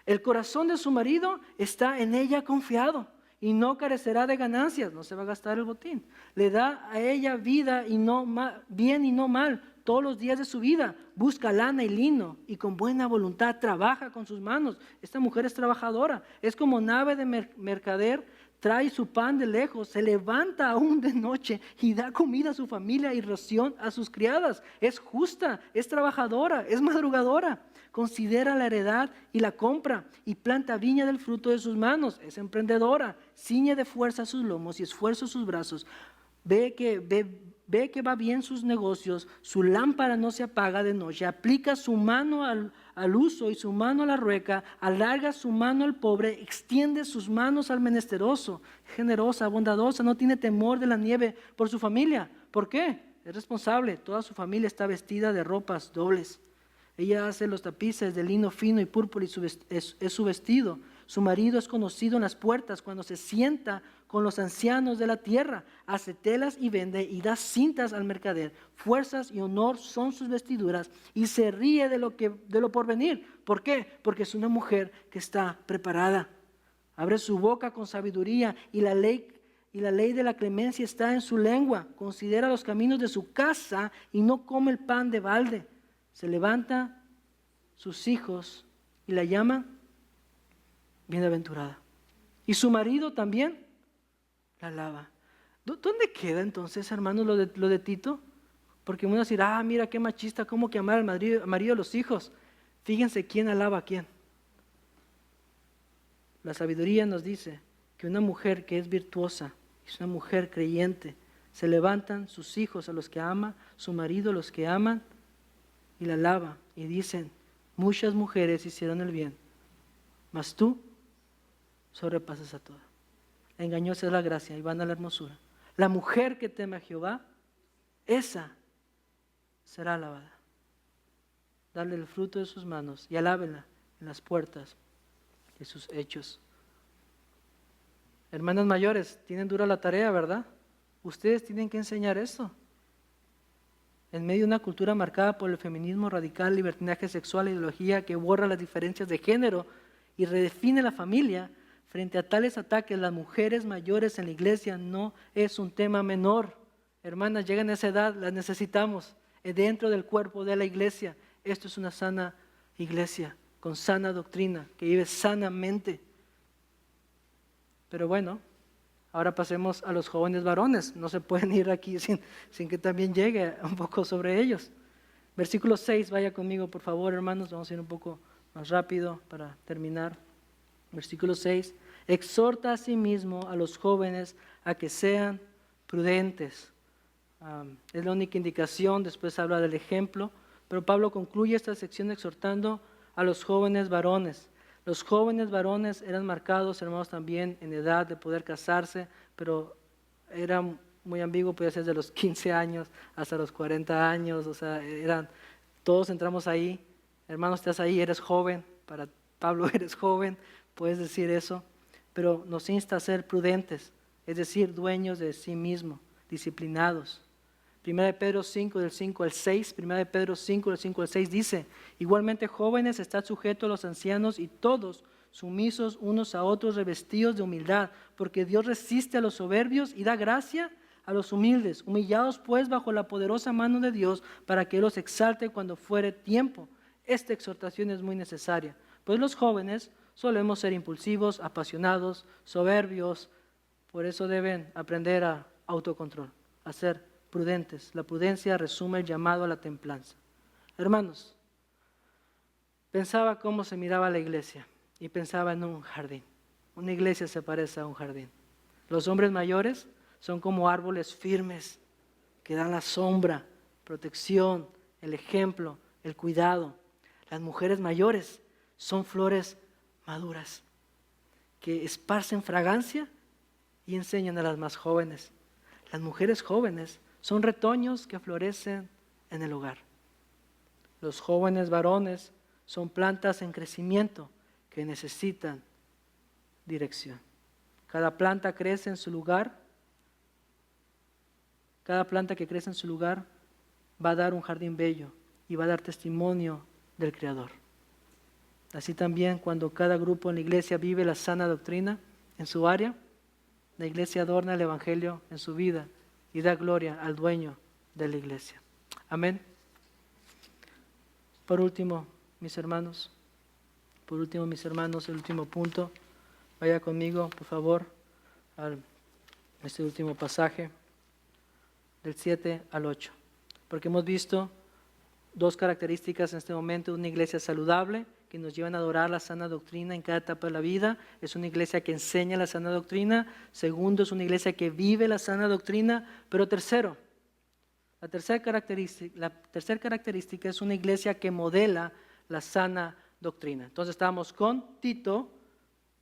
El corazón de su marido está en ella confiado y no carecerá de ganancias, no se va a gastar el botín. Le da a ella vida y no bien y no mal todos los días de su vida. Busca lana y lino y con buena voluntad trabaja con sus manos. Esta mujer es trabajadora, es como nave de mercader. Trae su pan de lejos, se levanta aún de noche y da comida a su familia y ración a sus criadas. Es justa, es trabajadora, es madrugadora. Considera la heredad y la compra y planta viña del fruto de sus manos. Es emprendedora, ciñe de fuerza sus lomos y esfuerzo sus brazos. Ve que va bien sus negocios, su lámpara no se apaga de noche, aplica su mano al uso y su mano a la rueca, alarga su mano al pobre, extiende sus manos al menesteroso, generosa, bondadosa, no tiene temor de la nieve por su familia. ¿Por qué? Es responsable, toda su familia está vestida de ropas dobles. Ella hace los tapices de lino fino y púrpura y es su vestido. Su marido es conocido en las puertas cuando se sienta con los ancianos de la tierra. Hace telas y vende y da cintas al mercader. Fuerzas y honor son sus vestiduras y se ríe de lo porvenir. ¿Por qué? Porque es una mujer que está preparada. Abre su boca con sabiduría y la ley de la clemencia está en su lengua. Considera los caminos de su casa y no come el pan de balde. Se levanta sus hijos y la llaman bienaventurada. Y su marido también la alaba. ¿Dónde queda entonces, hermanos, lo de Tito? Porque uno va a decir, mira qué machista, cómo que amar al marido de los hijos. Fíjense quién alaba a quién. La sabiduría nos dice que una mujer que es virtuosa, es una mujer creyente, se levantan sus hijos a los que ama, su marido a los que aman, y la alaba y dicen: muchas mujeres hicieron el bien, mas tú sobrepasas a todas. Engañosa es la gracia y vana la hermosura. La mujer que teme a Jehová, esa será alabada. Dale el fruto de sus manos y alábenla en las puertas de sus hechos. Hermanas mayores, tienen dura la tarea, ¿verdad? Ustedes tienen que enseñar esto. En medio de una cultura marcada por el feminismo radical, libertinaje sexual, ideología que borra las diferencias de género y redefine la familia, frente a tales ataques, las mujeres mayores en la iglesia no es un tema menor. Hermanas, llegan a esa edad, las necesitamos dentro del cuerpo de la iglesia. Esto es una sana iglesia, con sana doctrina, que vive sanamente. Pero bueno, ahora pasemos a los jóvenes varones. No se pueden ir aquí sin que también llegue un poco sobre ellos. Versículo 6, vaya conmigo por favor, hermanos. Vamos a ir un poco más rápido para terminar. Versículo 6, exhorta a sí mismo a los jóvenes a que sean prudentes. Es la única indicación, después habla del ejemplo, pero Pablo concluye esta sección exhortando a los jóvenes varones. Los jóvenes varones eran marcados, hermanos, también en edad de poder casarse, pero era muy ambiguo, podía ser de los 15 años hasta los 40 años, o sea, todos entramos ahí. Hermanos, estás ahí, eres joven, para Pablo eres joven, puedes decir eso, pero nos insta a ser prudentes, es decir, dueños de sí mismo, disciplinados. 1 Pedro 5, del 5 al 6, 1 Pedro 5, del 5 al 6 dice: igualmente jóvenes, estad sujetos a los ancianos y todos sumisos unos a otros, revestidos de humildad, porque Dios resiste a los soberbios y da gracia a los humildes. Humillados pues bajo la poderosa mano de Dios, para que Él los exalte cuando fuere tiempo. Esta exhortación es muy necesaria, pues los jóvenes solemos ser impulsivos, apasionados, soberbios. Por eso deben aprender a autocontrol, a ser prudentes. La prudencia resume el llamado a la templanza. Hermanos, pensaba cómo se miraba la iglesia y pensaba en un jardín. Una iglesia se parece a un jardín. Los hombres mayores son como árboles firmes que dan la sombra, protección, el ejemplo, el cuidado. Las mujeres mayores son flores maduras que esparcen fragancia y enseñan a las más jóvenes. Las mujeres jóvenes son retoños que florecen en el hogar. Los jóvenes varones son plantas en crecimiento que necesitan dirección. Cada planta crece en su lugar. Cada planta que crece en su lugar va a dar un jardín bello y va a dar testimonio del Creador. Así también, cuando cada grupo en la iglesia vive la sana doctrina en su área, la iglesia adorna el Evangelio en su vida y da gloria al dueño de la iglesia. Amén. Por último, mis hermanos, el último punto. Vaya conmigo, por favor, a este último pasaje, del 7 al 8. Porque hemos visto dos características en este momento de una iglesia saludable, que nos llevan a adorar la sana doctrina en cada etapa de la vida. Es una iglesia que enseña la sana doctrina. Segundo, es una iglesia que vive la sana doctrina. Pero tercero, la tercera característica es una iglesia que modela la sana doctrina. Entonces estábamos con Tito,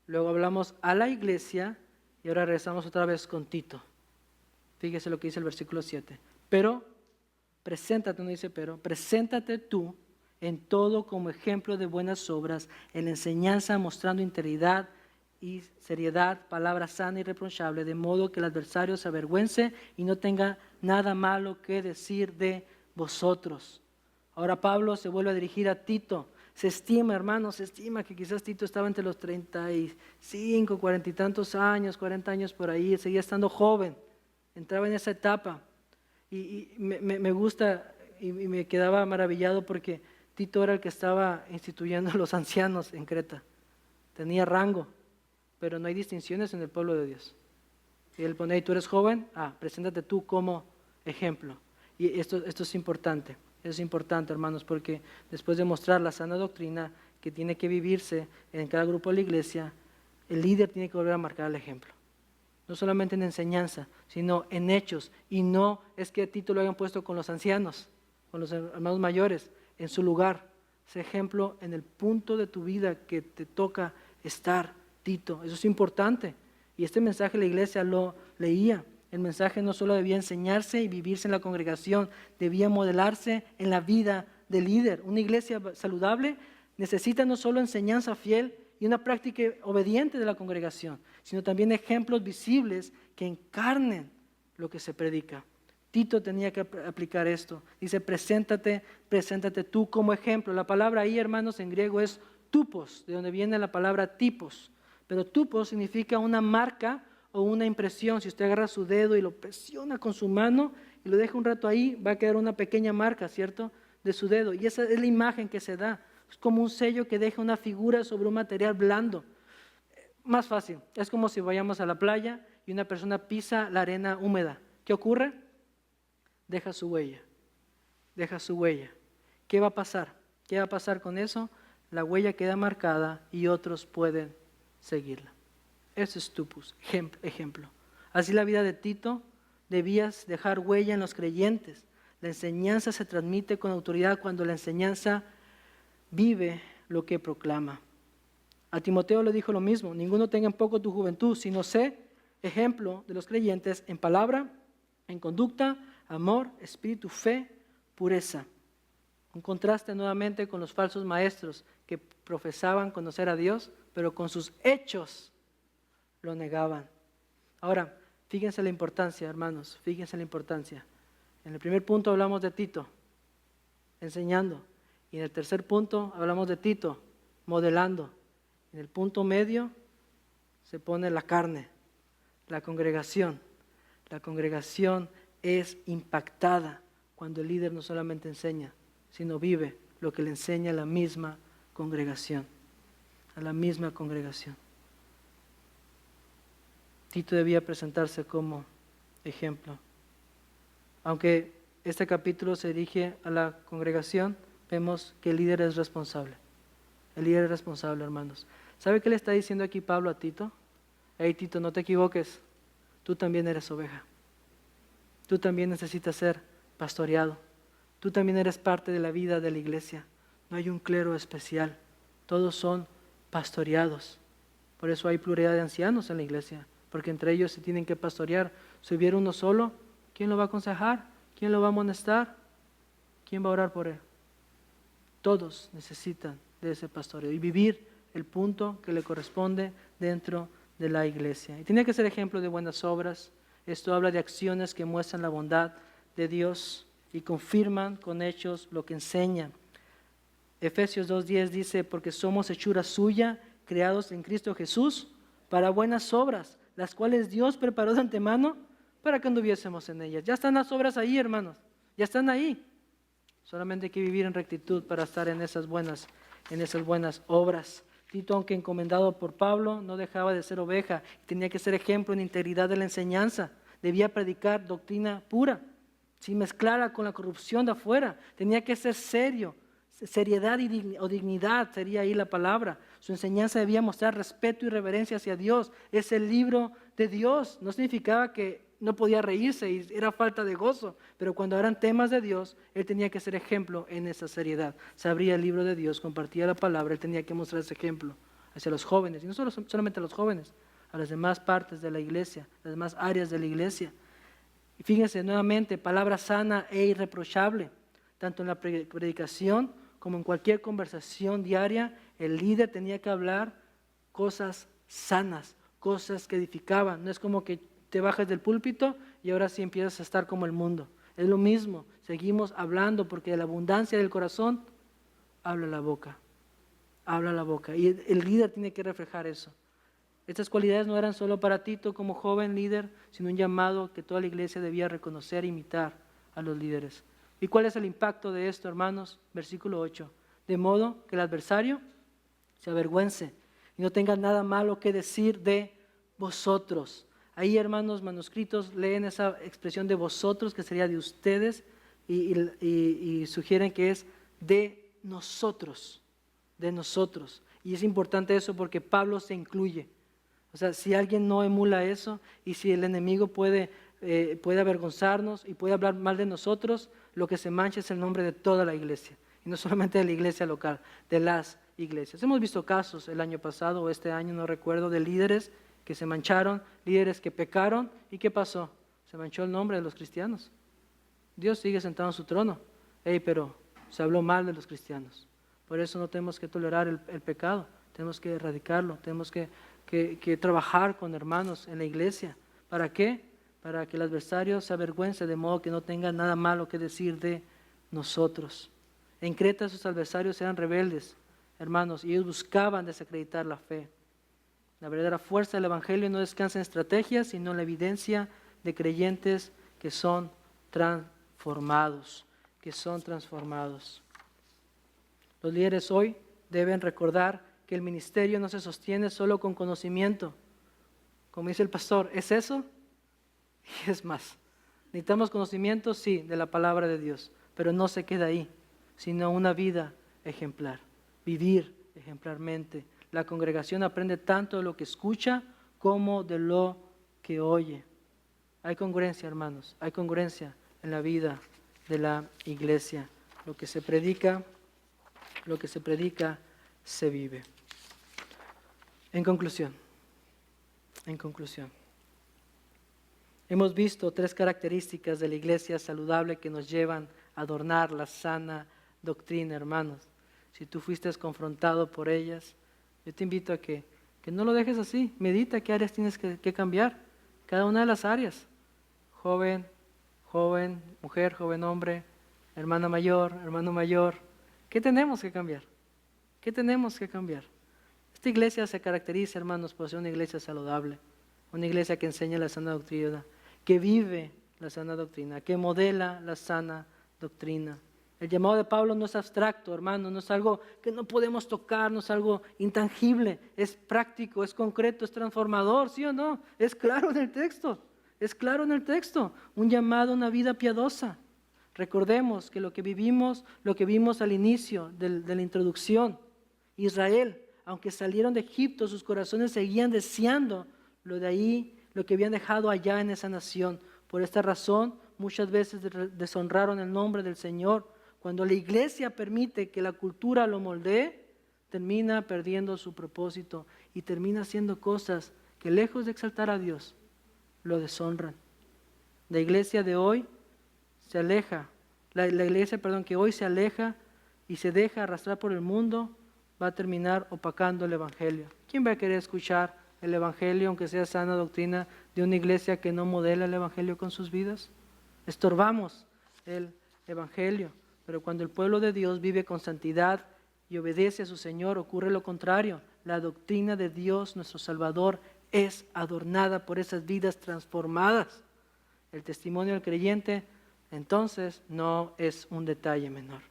luego hablamos a la iglesia y ahora regresamos otra vez con Tito. Fíjese lo que dice el versículo 7. Pero, preséntate, no dice pero, preséntate tú en todo como ejemplo de buenas obras, en la enseñanza mostrando integridad y seriedad, palabra sana y irreprochable, de modo que el adversario se avergüence y no tenga nada malo que decir de vosotros. Ahora Pablo se vuelve a dirigir a Tito. Se estima, hermanos, que quizás Tito estaba entre los 35, 40 y tantos años, 40 años por ahí, seguía estando joven, entraba en esa etapa. Y me gusta y me quedaba maravillado porque Tito era el que estaba instituyendo a los ancianos en Creta. Tenía rango, pero no hay distinciones en el pueblo de Dios. Y él pone, tú eres joven, preséntate tú como ejemplo. Y esto es importante. Es importante, hermanos, porque después de mostrar la sana doctrina que tiene que vivirse en cada grupo de la iglesia, el líder tiene que volver a marcar el ejemplo. No solamente en enseñanza, sino en hechos. Y no es que a Tito lo hayan puesto con los ancianos, con los hermanos mayores, en su lugar. Ese ejemplo en el punto de tu vida que te toca estar, Tito. Eso es importante. Y este mensaje la iglesia lo leía. El mensaje no solo debía enseñarse y vivirse en la congregación, debía modelarse en la vida del líder. Una iglesia saludable necesita no solo enseñanza fiel y una práctica obediente de la congregación, sino también ejemplos visibles que encarnen lo que se predica. Tito tenía que aplicar esto. Dice, preséntate tú como ejemplo. La palabra ahí, hermanos, en griego es tupos, de donde viene la palabra tipos. Pero tupos significa una marca o una impresión. Si usted agarra su dedo y lo presiona con su mano y lo deja un rato ahí, va a quedar una pequeña marca, ¿cierto?, de su dedo. Y esa es la imagen que se da. Es como un sello que deja una figura sobre un material blando. Más fácil, es como si vayamos a la playa y una persona pisa la arena húmeda. ¿Qué ocurre? Deja su huella. ¿Qué va a pasar? ¿Qué va a pasar con eso? La huella queda marcada y otros pueden seguirla. Eso es tupus, ejemplo. Así la vida de Tito, debías dejar huella en los creyentes. La enseñanza se transmite con autoridad cuando la enseñanza vive lo que proclama. A Timoteo le dijo lo mismo, ninguno tenga en poco tu juventud, sino sé ejemplo de los creyentes en palabra, en conducta, amor, espíritu, fe, pureza. Un contraste nuevamente con los falsos maestros que profesaban conocer a Dios, pero con sus hechos lo negaban. Ahora, fíjense la importancia, hermanos, fíjense la importancia. En el primer punto hablamos de Tito, enseñando. Y en el tercer punto hablamos de Tito, modelando. En el punto medio se pone la carne, la congregación. La congregación es impactada cuando el líder no solamente enseña, sino vive lo que le enseña a la misma congregación. A la misma congregación. Tito debía presentarse como ejemplo. Aunque este capítulo se dirige a la congregación, vemos que el líder es responsable. El líder es responsable, hermanos. ¿Sabe qué le está diciendo aquí Pablo a Tito? Hey, Tito, no te equivoques. Tú también eres oveja. Tú también necesitas ser pastoreado. Tú también eres parte de la vida de la iglesia. No hay un clero especial. Todos son pastoreados. Por eso hay pluralidad de ancianos en la iglesia, porque entre ellos se tienen que pastorear. Si hubiera uno solo, ¿quién lo va a aconsejar? ¿Quién lo va a amonestar? ¿Quién va a orar por él? Todos necesitan de ese pastoreo y vivir el punto que le corresponde dentro de la iglesia. Y tiene que ser ejemplo de buenas obras. Esto habla de acciones que muestran la bondad de Dios y confirman con hechos lo que enseñan. Efesios 2:10 dice, porque somos hechura suya, creados en Cristo Jesús, para buenas obras, las cuales Dios preparó de antemano para que anduviésemos en ellas. Ya están las obras ahí, hermanos, ya están ahí. Solamente hay que vivir en rectitud para estar en esas buenas obras. Tito, aunque encomendado por Pablo, no dejaba de ser oveja, tenía que ser ejemplo en integridad de la enseñanza, debía predicar doctrina pura, sin mezclarla con la corrupción de afuera, tenía que ser serio, seriedad o dignidad sería ahí la palabra. Su enseñanza debía mostrar respeto y reverencia hacia Dios. Es el libro de Dios. No significaba que no podía reírse y era falta de gozo, pero cuando eran temas de Dios, él tenía que ser ejemplo en esa seriedad. Se abría el libro de Dios, compartía la palabra, él tenía que mostrar ese ejemplo hacia los jóvenes, y no solamente a los jóvenes, a las demás partes de la iglesia, las demás áreas de la iglesia. Y fíjense nuevamente, palabra sana e irreprochable, tanto en la predicación como en cualquier conversación diaria, el líder tenía que hablar cosas sanas, cosas que edificaban. No es como que te bajas del púlpito y ahora sí empiezas a estar como el mundo. Es lo mismo, seguimos hablando porque de la abundancia del corazón habla la boca. Habla la boca. Y el líder tiene que reflejar eso. Estas cualidades no eran solo para Tito como joven líder, sino un llamado que toda la iglesia debía reconocer e imitar a los líderes. ¿Y cuál es el impacto de esto, hermanos? Versículo 8. De modo que el adversario se avergüence y no tenga nada malo que decir de vosotros. Ahí, hermanos manuscritos, leen esa expresión de vosotros, que sería de ustedes, y sugieren que es de nosotros, de nosotros. Y es importante eso porque Pablo se incluye. O sea, si alguien no emula eso, y si el enemigo puede avergonzarnos y puede hablar mal de nosotros, lo que se mancha es el nombre de toda la iglesia, y no solamente de la iglesia local, de las iglesias. Hemos visto casos el año pasado o este año, no recuerdo, de líderes que se mancharon, líderes que pecaron, ¿y qué pasó? Se manchó el nombre de los cristianos. Dios sigue sentado en su trono, pero se habló mal de los cristianos. Por eso no tenemos que tolerar el pecado, tenemos que erradicarlo, tenemos que trabajar con hermanos en la iglesia. ¿Para qué? Para que el adversario se avergüence, de modo que no tenga nada malo que decir de nosotros. En Creta sus adversarios eran rebeldes, hermanos, y ellos buscaban desacreditar la fe. La verdadera fuerza del evangelio no descansa en estrategias, sino en la evidencia de creyentes que son transformados, Los líderes hoy deben recordar que el ministerio no se sostiene solo con conocimiento. Como dice el pastor, ¿es eso? Y es más. Necesitamos conocimiento, sí, de la palabra de Dios, pero no se queda ahí, sino una vida ejemplar, vivir ejemplarmente. La congregación aprende tanto de lo que escucha como de lo que oye. Hay congruencia, hermanos, hay congruencia en la vida de la iglesia. Lo que se predica se vive. En conclusión, hemos visto 3 características de la iglesia saludable que nos llevan a adornar la sana doctrina, hermanos. Si tú fuiste confrontado por ellas, yo te invito a que no lo dejes así. Medita qué áreas tienes que cambiar. Cada una de las áreas. Joven, mujer, joven, hombre, hermana mayor, hermano mayor. ¿Qué tenemos que cambiar? Esta iglesia se caracteriza, hermanos, por ser una iglesia saludable, una iglesia que enseña la sana doctrina, que vive la sana doctrina, que modela la sana doctrina. El llamado de Pablo no es abstracto, hermano, no es algo que no podemos tocar, no es algo intangible, es práctico, es concreto, es transformador, ¿sí o no? Es claro en el texto, es claro en el texto, un llamado a una vida piadosa. Recordemos que lo que vimos al inicio de la introducción, Israel, aunque salieron de Egipto, sus corazones seguían deseando lo de ahí, lo que habían dejado allá en esa nación. Por esta razón, muchas veces deshonraron el nombre del Señor. Cuando la iglesia permite que la cultura lo moldee, termina perdiendo su propósito y termina haciendo cosas que, lejos de exaltar a Dios, lo deshonran. La iglesia de hoy se aleja, la iglesia que hoy se aleja y se deja arrastrar por el mundo, va a terminar opacando el Evangelio. ¿Quién va a querer escuchar el Evangelio, aunque sea sana doctrina, de una iglesia que no modela el Evangelio con sus vidas? Estorbamos el Evangelio, pero cuando el pueblo de Dios vive con santidad y obedece a su Señor, ocurre lo contrario. La doctrina de Dios, nuestro Salvador, es adornada por esas vidas transformadas. El testimonio del creyente, entonces, no es un detalle menor,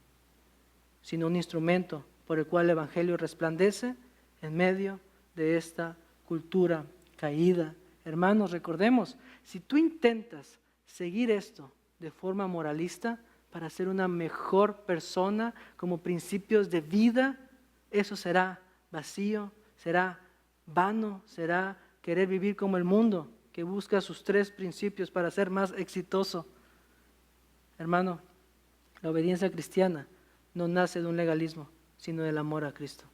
sino un instrumento por el cual el Evangelio resplandece en medio de esta cultura caída. Hermanos, recordemos, si tú intentas seguir esto de forma moralista para ser una mejor persona como principios de vida, eso será vacío, será vano, será querer vivir como el mundo, que busca sus 3 principios para ser más exitoso. Hermano, la obediencia cristiana no nace de un legalismo, sino del amor a Cristo.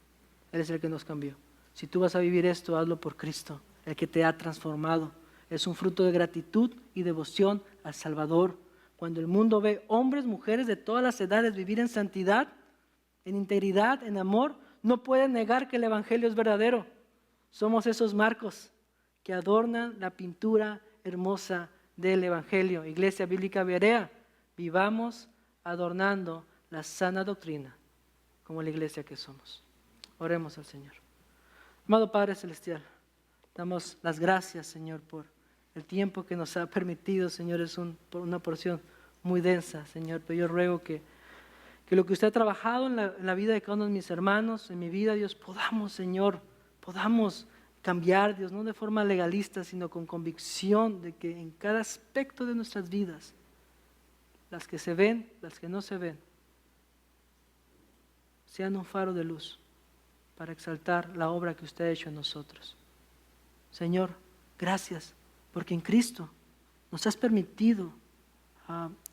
Él es el que nos cambió. Si tú vas a vivir esto, hazlo por Cristo, el que te ha transformado. Es un fruto de gratitud y devoción al Salvador. Cuando el mundo ve hombres, mujeres de todas las edades vivir en santidad, en integridad, en amor, no pueden negar que el Evangelio es verdadero. Somos esos marcos que adornan la pintura hermosa del Evangelio. Iglesia Bíblica Berea, vivamos adornando la sana doctrina como la iglesia que somos. Oremos al Señor. Amado Padre Celestial, damos las gracias, Señor, por el tiempo que nos ha permitido, Señor. Es una porción muy densa, Señor, pero yo ruego que lo que usted ha trabajado en la vida de cada uno de mis hermanos, en mi vida, Dios, podamos, Señor, podamos cambiar, Dios, no de forma legalista, sino con convicción de que en cada aspecto de nuestras vidas, las que se ven, las que no se ven, sean un faro de luz para exaltar la obra que usted ha hecho en nosotros. Señor, gracias, porque en Cristo nos has permitido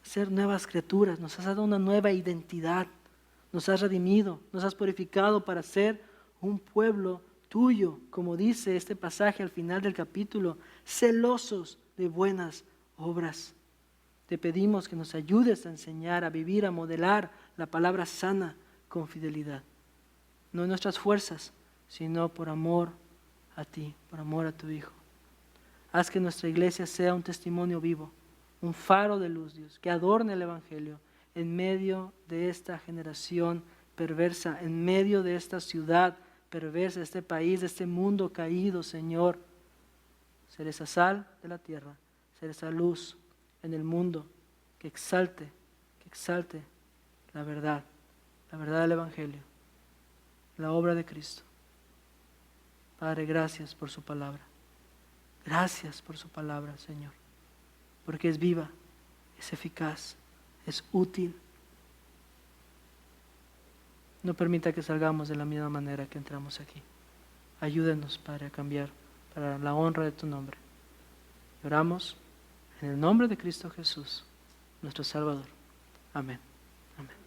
ser nuevas criaturas, nos has dado una nueva identidad, nos has redimido, nos has purificado para ser un pueblo tuyo, como dice este pasaje al final del capítulo, celosos de buenas obras. Te pedimos que nos ayudes a enseñar, a vivir, a modelar la palabra sana con fidelidad. No en nuestras fuerzas, sino por amor a ti, por amor a tu Hijo. Haz que nuestra iglesia sea un testimonio vivo, un faro de luz, Dios, que adorne el Evangelio en medio de esta generación perversa, en medio de esta ciudad perversa, de este país, de este mundo caído, Señor. Ser esa sal de la tierra, ser esa luz en el mundo que exalte la verdad del Evangelio, la obra de Cristo. Padre, gracias por su palabra. Gracias por su palabra, Señor, porque es viva, es eficaz, es útil. No permita que salgamos de la misma manera que entramos aquí. Ayúdenos, Padre, a cambiar para la honra de tu nombre. Oramos en el nombre de Cristo Jesús, nuestro Salvador. Amén. Amén.